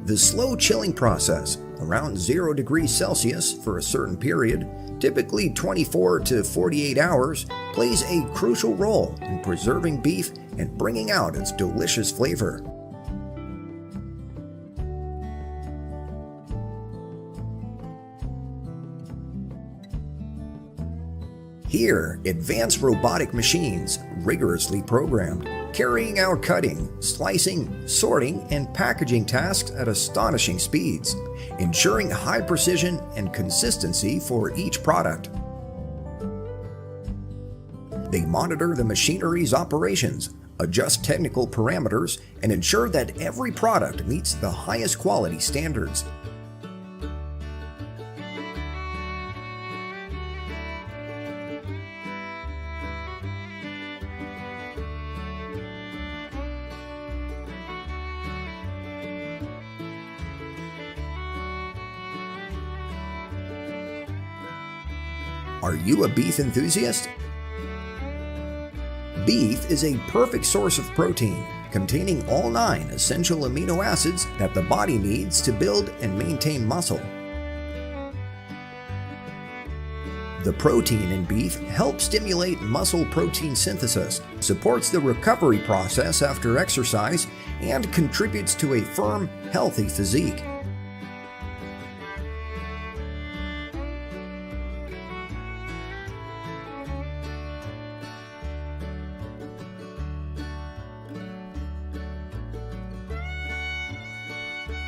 The slow chilling process, around 0 degrees Celsius for a certain period, typically 24 to 48 hours, plays a crucial role in preserving beef and bringing out its delicious flavor. Here, advanced robotic machines, rigorously programmed, carrying out cutting, slicing, sorting, and packaging tasks at astonishing speeds, ensuring high precision and consistency for each product. They monitor the machinery's operations, adjust technical parameters, and ensure that every product meets the highest quality standards. Are you a beef enthusiast? Beef is a perfect source of protein, containing all 9 essential amino acids that the body needs to build and maintain muscle. The protein in beef helps stimulate muscle protein synthesis, supports the recovery process after exercise, and contributes to a firm, healthy physique.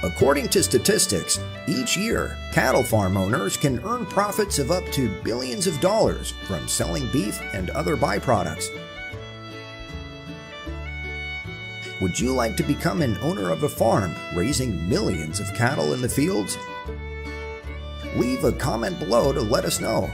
According to statistics, each year, cattle farm owners can earn profits of up to billions of dollars from selling beef and other byproducts. Would you like to become an owner of a farm raising millions of cattle in the fields? Leave a comment below to let us know.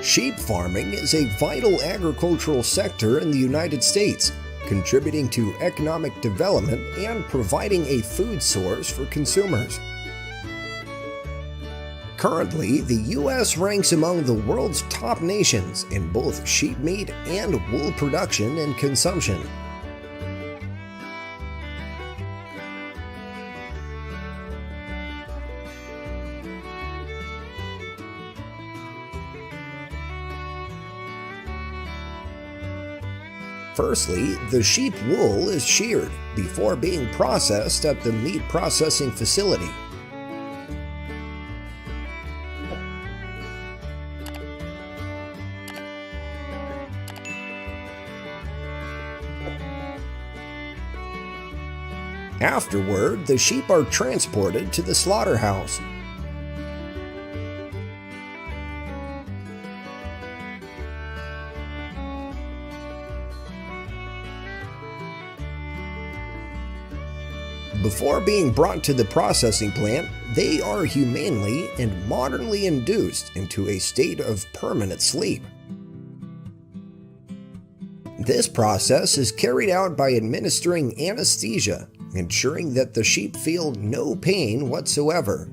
Sheep farming is a vital agricultural sector in the United States, contributing to economic development and providing a food source for consumers. Currently, the U.S. ranks among the world's top nations in both sheep meat and wool production and consumption. Firstly, the sheep wool is sheared before being processed at the meat processing facility. Afterward, the sheep are transported to the slaughterhouse. Before being brought to the processing plant, they are humanely and modernly induced into a state of permanent sleep. This process is carried out by administering anesthesia, ensuring that the sheep feel no pain whatsoever.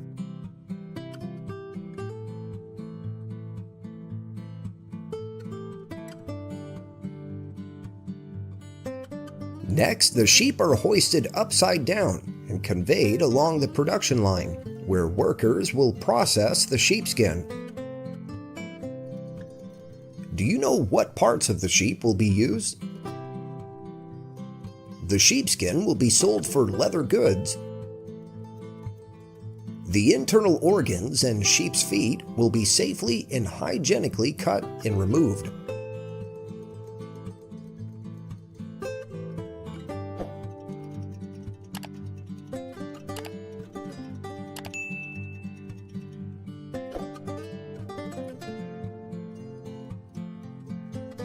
Next, the sheep are hoisted upside down and conveyed along the production line, where workers will process the sheepskin. Do you know what parts of the sheep will be used? The sheepskin will be sold for leather goods. The internal organs and sheep's feet will be safely and hygienically cut and removed.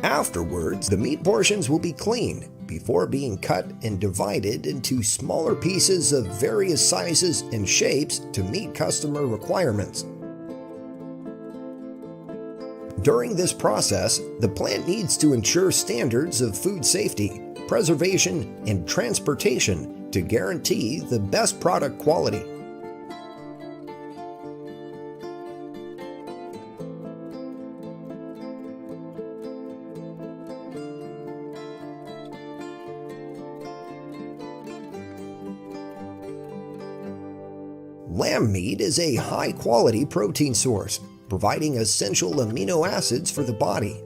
Afterwards, the meat portions will be cleaned before being cut and divided into smaller pieces of various sizes and shapes to meet customer requirements. During this process, the plant needs to ensure standards of food safety, preservation, and transportation to guarantee the best product quality. Lamb meat is a high-quality protein source, providing essential amino acids for the body.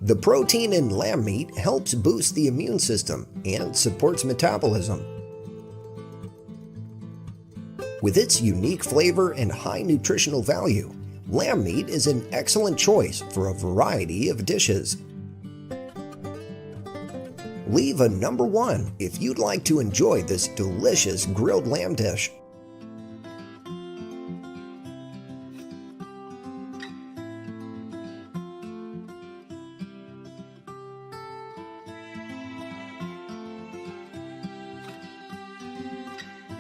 The protein in lamb meat helps boost the immune system and supports metabolism. With its unique flavor and high nutritional value, lamb meat is an excellent choice for a variety of dishes. Leave a number 1 if you'd like to enjoy this delicious grilled lamb dish.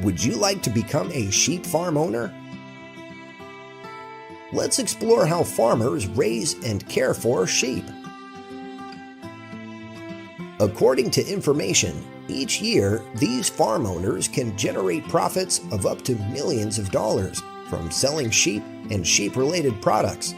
Would you like to become a sheep farm owner? let's explore how farmers raise and care for sheep. According to information, each year these farm owners can generate profits of up to millions of dollars from selling sheep and sheep-related products.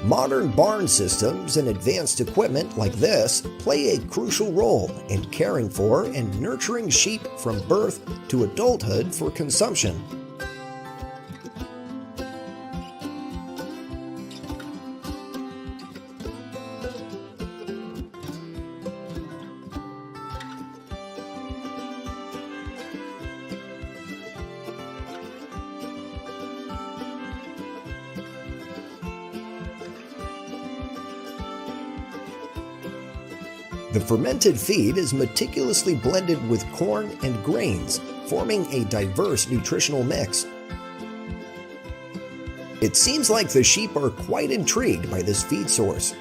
Modern barn systems and advanced equipment like this play a crucial role in caring for and nurturing sheep from birth to adulthood for consumption. The fermented feed is meticulously blended with corn and grains, forming a diverse nutritional mix. It seems like the sheep are quite intrigued by this feed source.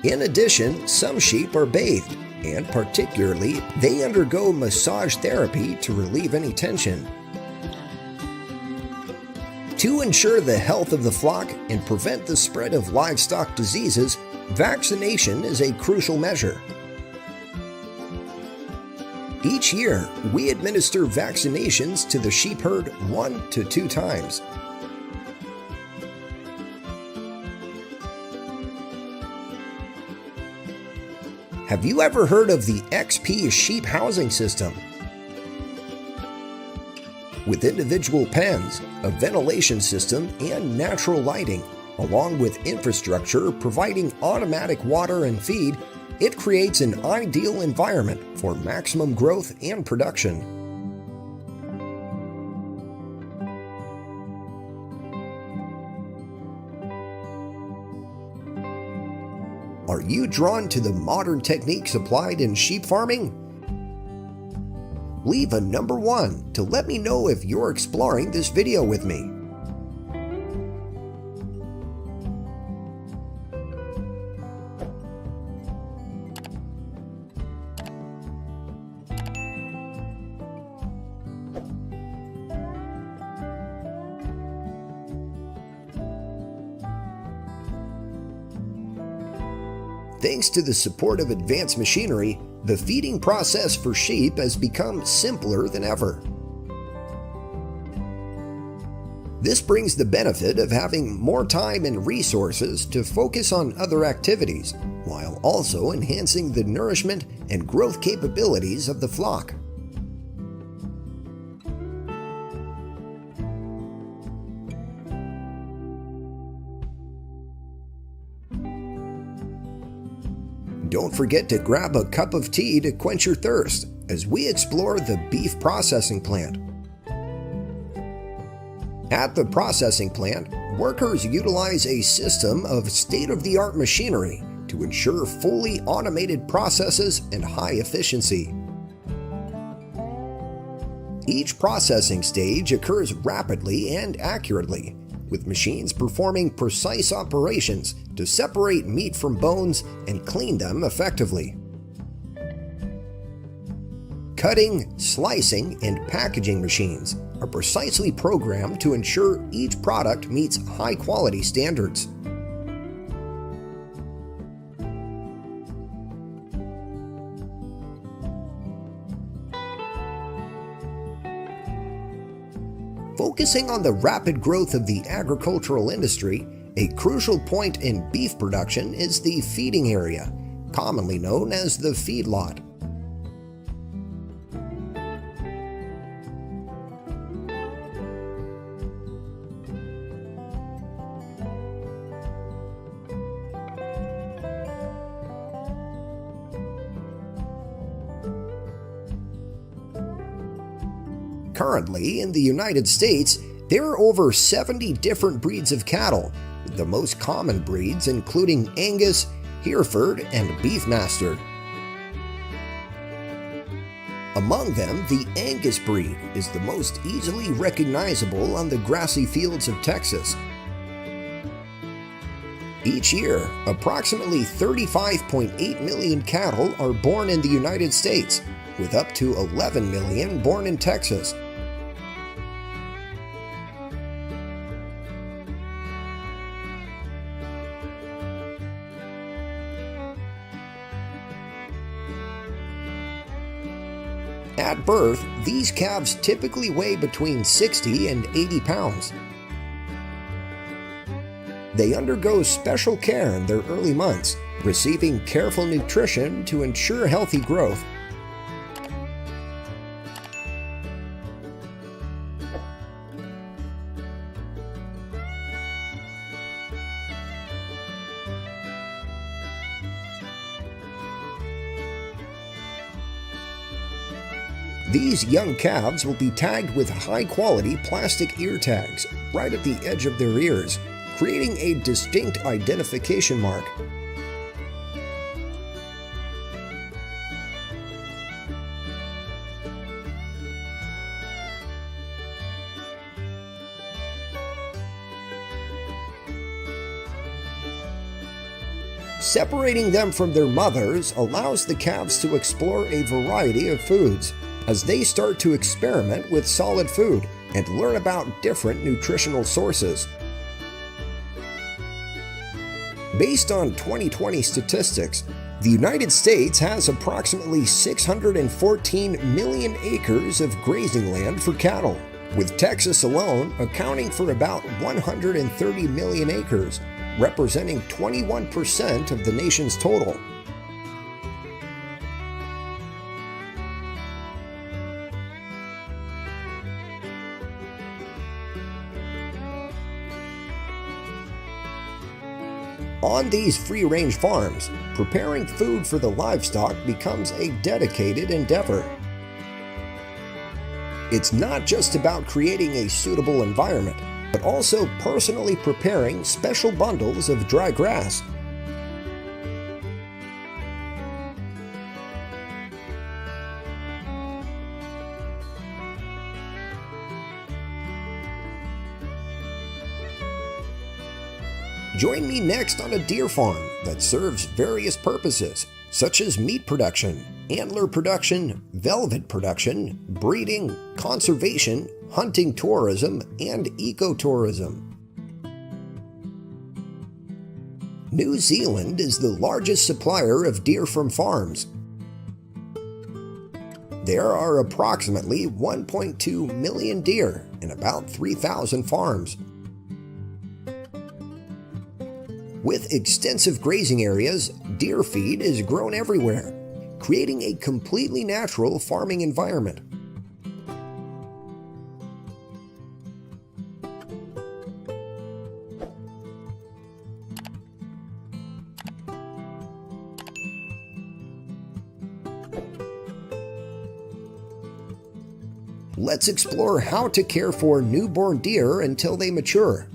In addition, some sheep are bathed, and particularly, they undergo massage therapy to relieve any tension. To ensure the health of the flock and prevent the spread of livestock diseases, vaccination is a crucial measure. Each year, we administer vaccinations to the sheep herd 1 to 2 times. Have you ever heard of the XP sheep housing system? With individual pens, a ventilation system, and natural lighting, along with infrastructure providing automatic water and feed, it creates an ideal environment for maximum growth and production. Are you drawn to the modern techniques applied in sheep farming? Leave a number 1 to let me know if you're exploring this video with me. Thanks to the support of advanced machinery, the feeding process for sheep has become simpler than ever. This brings the benefit of having more time and resources to focus on other activities, while also enhancing the nourishment and growth capabilities of the flock. Don't forget to grab a cup of tea to quench your thirst as we explore the beef processing plant. At the processing plant, workers utilize a system of state-of-the-art machinery to ensure fully automated processes and high efficiency. Each processing stage occurs rapidly and accurately, with machines performing precise operations to separate meat from bones and clean them effectively. Cutting, slicing, and packaging machines are precisely programmed to ensure each product meets high-quality standards. Focusing on the rapid growth of the agricultural industry, a crucial point in beef production is the feeding area, commonly known as the feedlot. Currently, in the United States, there are over 70 different breeds of cattle, with the most common breeds including Angus, Hereford, and Beefmaster. Among them, the Angus breed is the most easily recognizable on the grassy fields of Texas. Each year, approximately 35.8 million cattle are born in the United States, with up to 11 million born in Texas. At birth, these calves typically weigh between 60 and 80 pounds. They undergo special care in their early months, receiving careful nutrition to ensure healthy growth. These young calves will be tagged with high-quality plastic ear tags right at the edge of their ears, creating a distinct identification mark. Separating them from their mothers allows the calves to explore a variety of foods, as they start to experiment with solid food and learn about different nutritional sources. Based on 2020 statistics, the United States has approximately 614 million acres of grazing land for cattle, with Texas alone accounting for about 130 million acres, representing 21% of the nation's total. On these free-range farms, preparing food for the livestock becomes a dedicated endeavor. It's not just about creating a suitable environment, but also personally preparing special bundles of dry grass. Join me next on a deer farm that serves various purposes, such as meat production, antler production, velvet production, breeding, conservation, hunting tourism, and ecotourism. New Zealand is the largest supplier of deer from farms. There are approximately 1.2 million deer in about 3,000 farms. With extensive grazing areas, deer feed is grown everywhere, creating a completely natural farming environment. Let's explore how to care for newborn deer until they mature.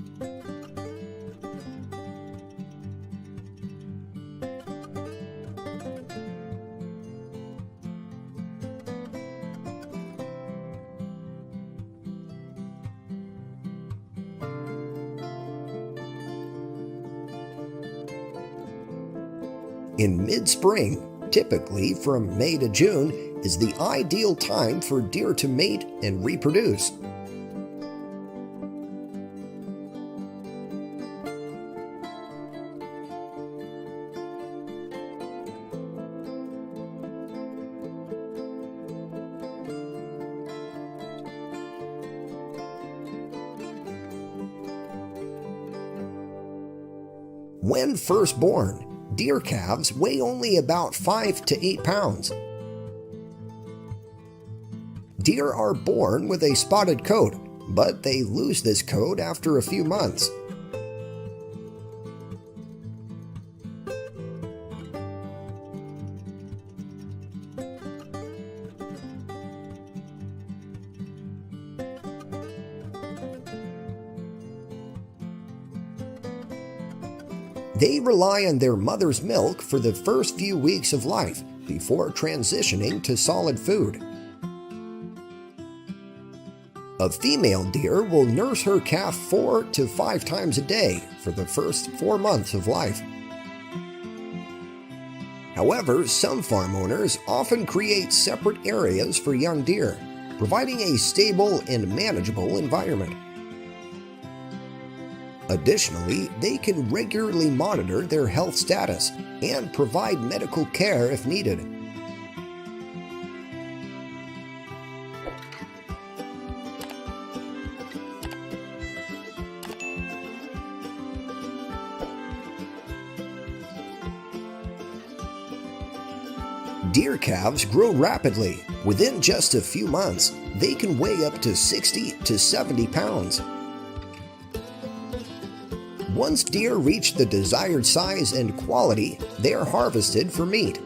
In mid-spring, typically from May to June, is the ideal time for deer to mate and reproduce. When first born, deer calves weigh only about 5 to 8 pounds. Deer are born with a spotted coat, but they lose this coat after a few months. They rely on their mother's milk for the first few weeks of life before transitioning to solid food. A female deer will nurse her calf 4 to 5 times a day for the first 4 months of life. However, some farm owners often create separate areas for young deer, providing a stable and manageable environment. Additionally, they can regularly monitor their health status and provide medical care if needed. Deer calves grow rapidly. Within just a few months, they can weigh up to 60 to 70 pounds. Once deer reach the desired size and quality, they are harvested for meat.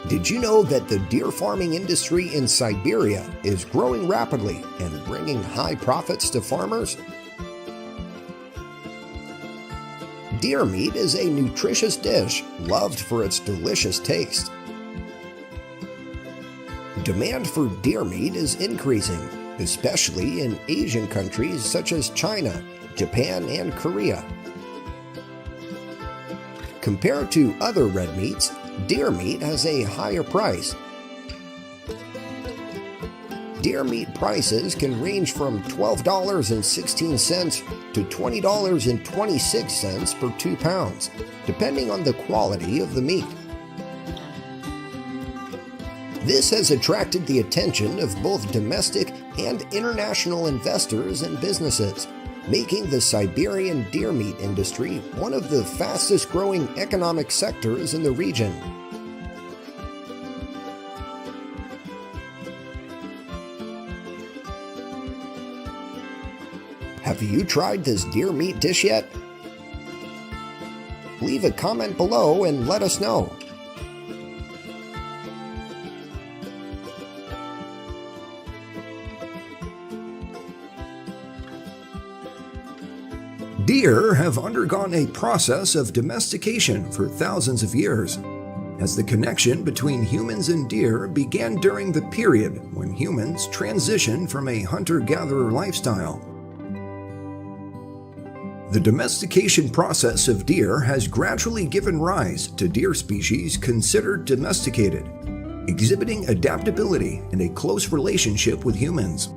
Did you know that the deer farming industry in Siberia is growing rapidly and bringing high profits to farmers? Deer meat is a nutritious dish loved for its delicious taste. Demand for deer meat is increasing, especially in Asian countries such as China, Japan, and Korea. Compared to other red meats, deer meat has a higher price. Deer meat prices can range from $12.16 to $20.26 per 2 pounds, depending on the quality of the meat. This has attracted the attention of both domestic and international investors and businesses, making the Siberian deer meat industry one of the fastest growing economic sectors in the region. Have you tried this deer meat dish yet? Leave a comment below and let us know. Deer have undergone a process of domestication for thousands of years, as the connection between humans and deer began during the period when humans transitioned from a hunter-gatherer lifestyle. The domestication process of deer has gradually given rise to deer species considered domesticated, exhibiting adaptability and a close relationship with humans.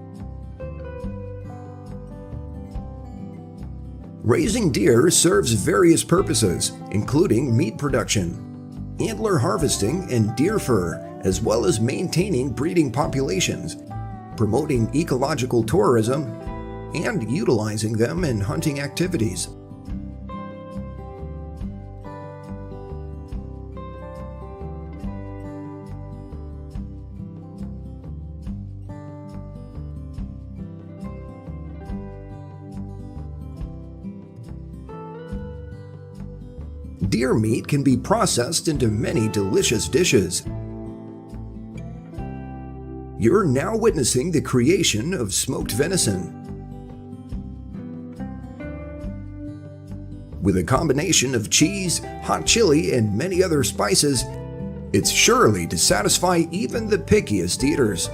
Raising deer serves various purposes, including meat production, antler harvesting, and deer fur, as well as maintaining breeding populations, promoting ecological tourism, and utilizing them in hunting activities. Deer meat can be processed into many delicious dishes. You're now witnessing the creation of smoked venison. With a combination of cheese, hot chili, and many other spices, it's surely to satisfy even the pickiest eaters.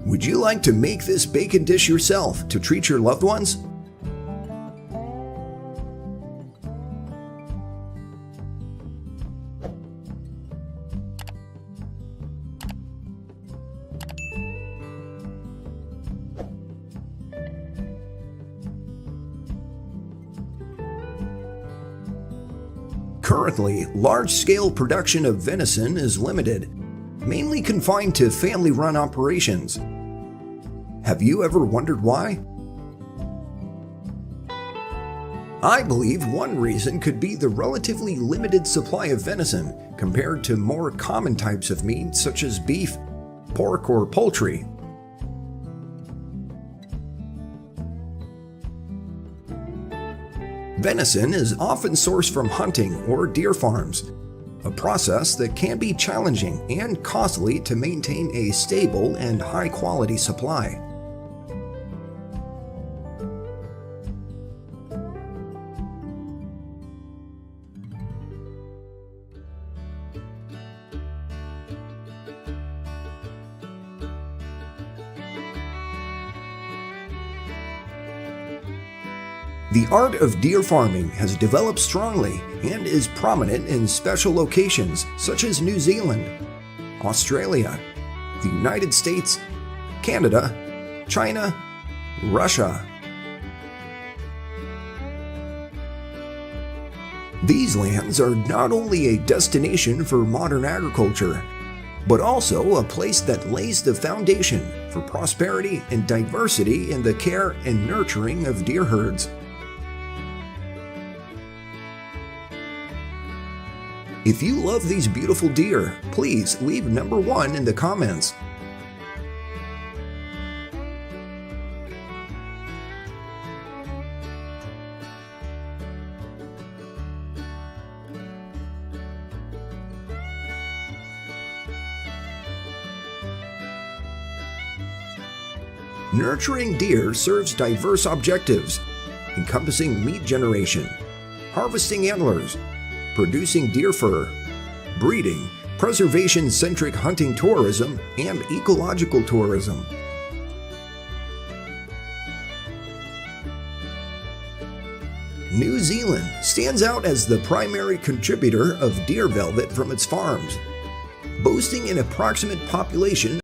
Would you like to make this bacon dish yourself to treat your loved ones? Currently, large-scale production of venison is limited, mainly confined to family-run operations. Have you ever wondered why? I believe one reason could be the relatively limited supply of venison compared to more common types of meat such as beef, pork, or poultry. Venison is often sourced from hunting or deer farms, a process that can be challenging and costly to maintain a stable and high-quality supply. The art of deer farming has developed strongly and is prominent in special locations such as New Zealand, Australia, the United States, Canada, China, Russia. These lands are not only a destination for modern agriculture, but also a place that lays the foundation for prosperity and diversity in the care and nurturing of deer herds. If you love these beautiful deer, please leave number 1 in the comments. Nurturing deer serves diverse objectives, encompassing meat generation, harvesting antlers, producing deer fur, breeding, preservation-centric hunting tourism, and ecological tourism. New Zealand stands out as the primary contributor of deer velvet from its farms, boasting an approximate population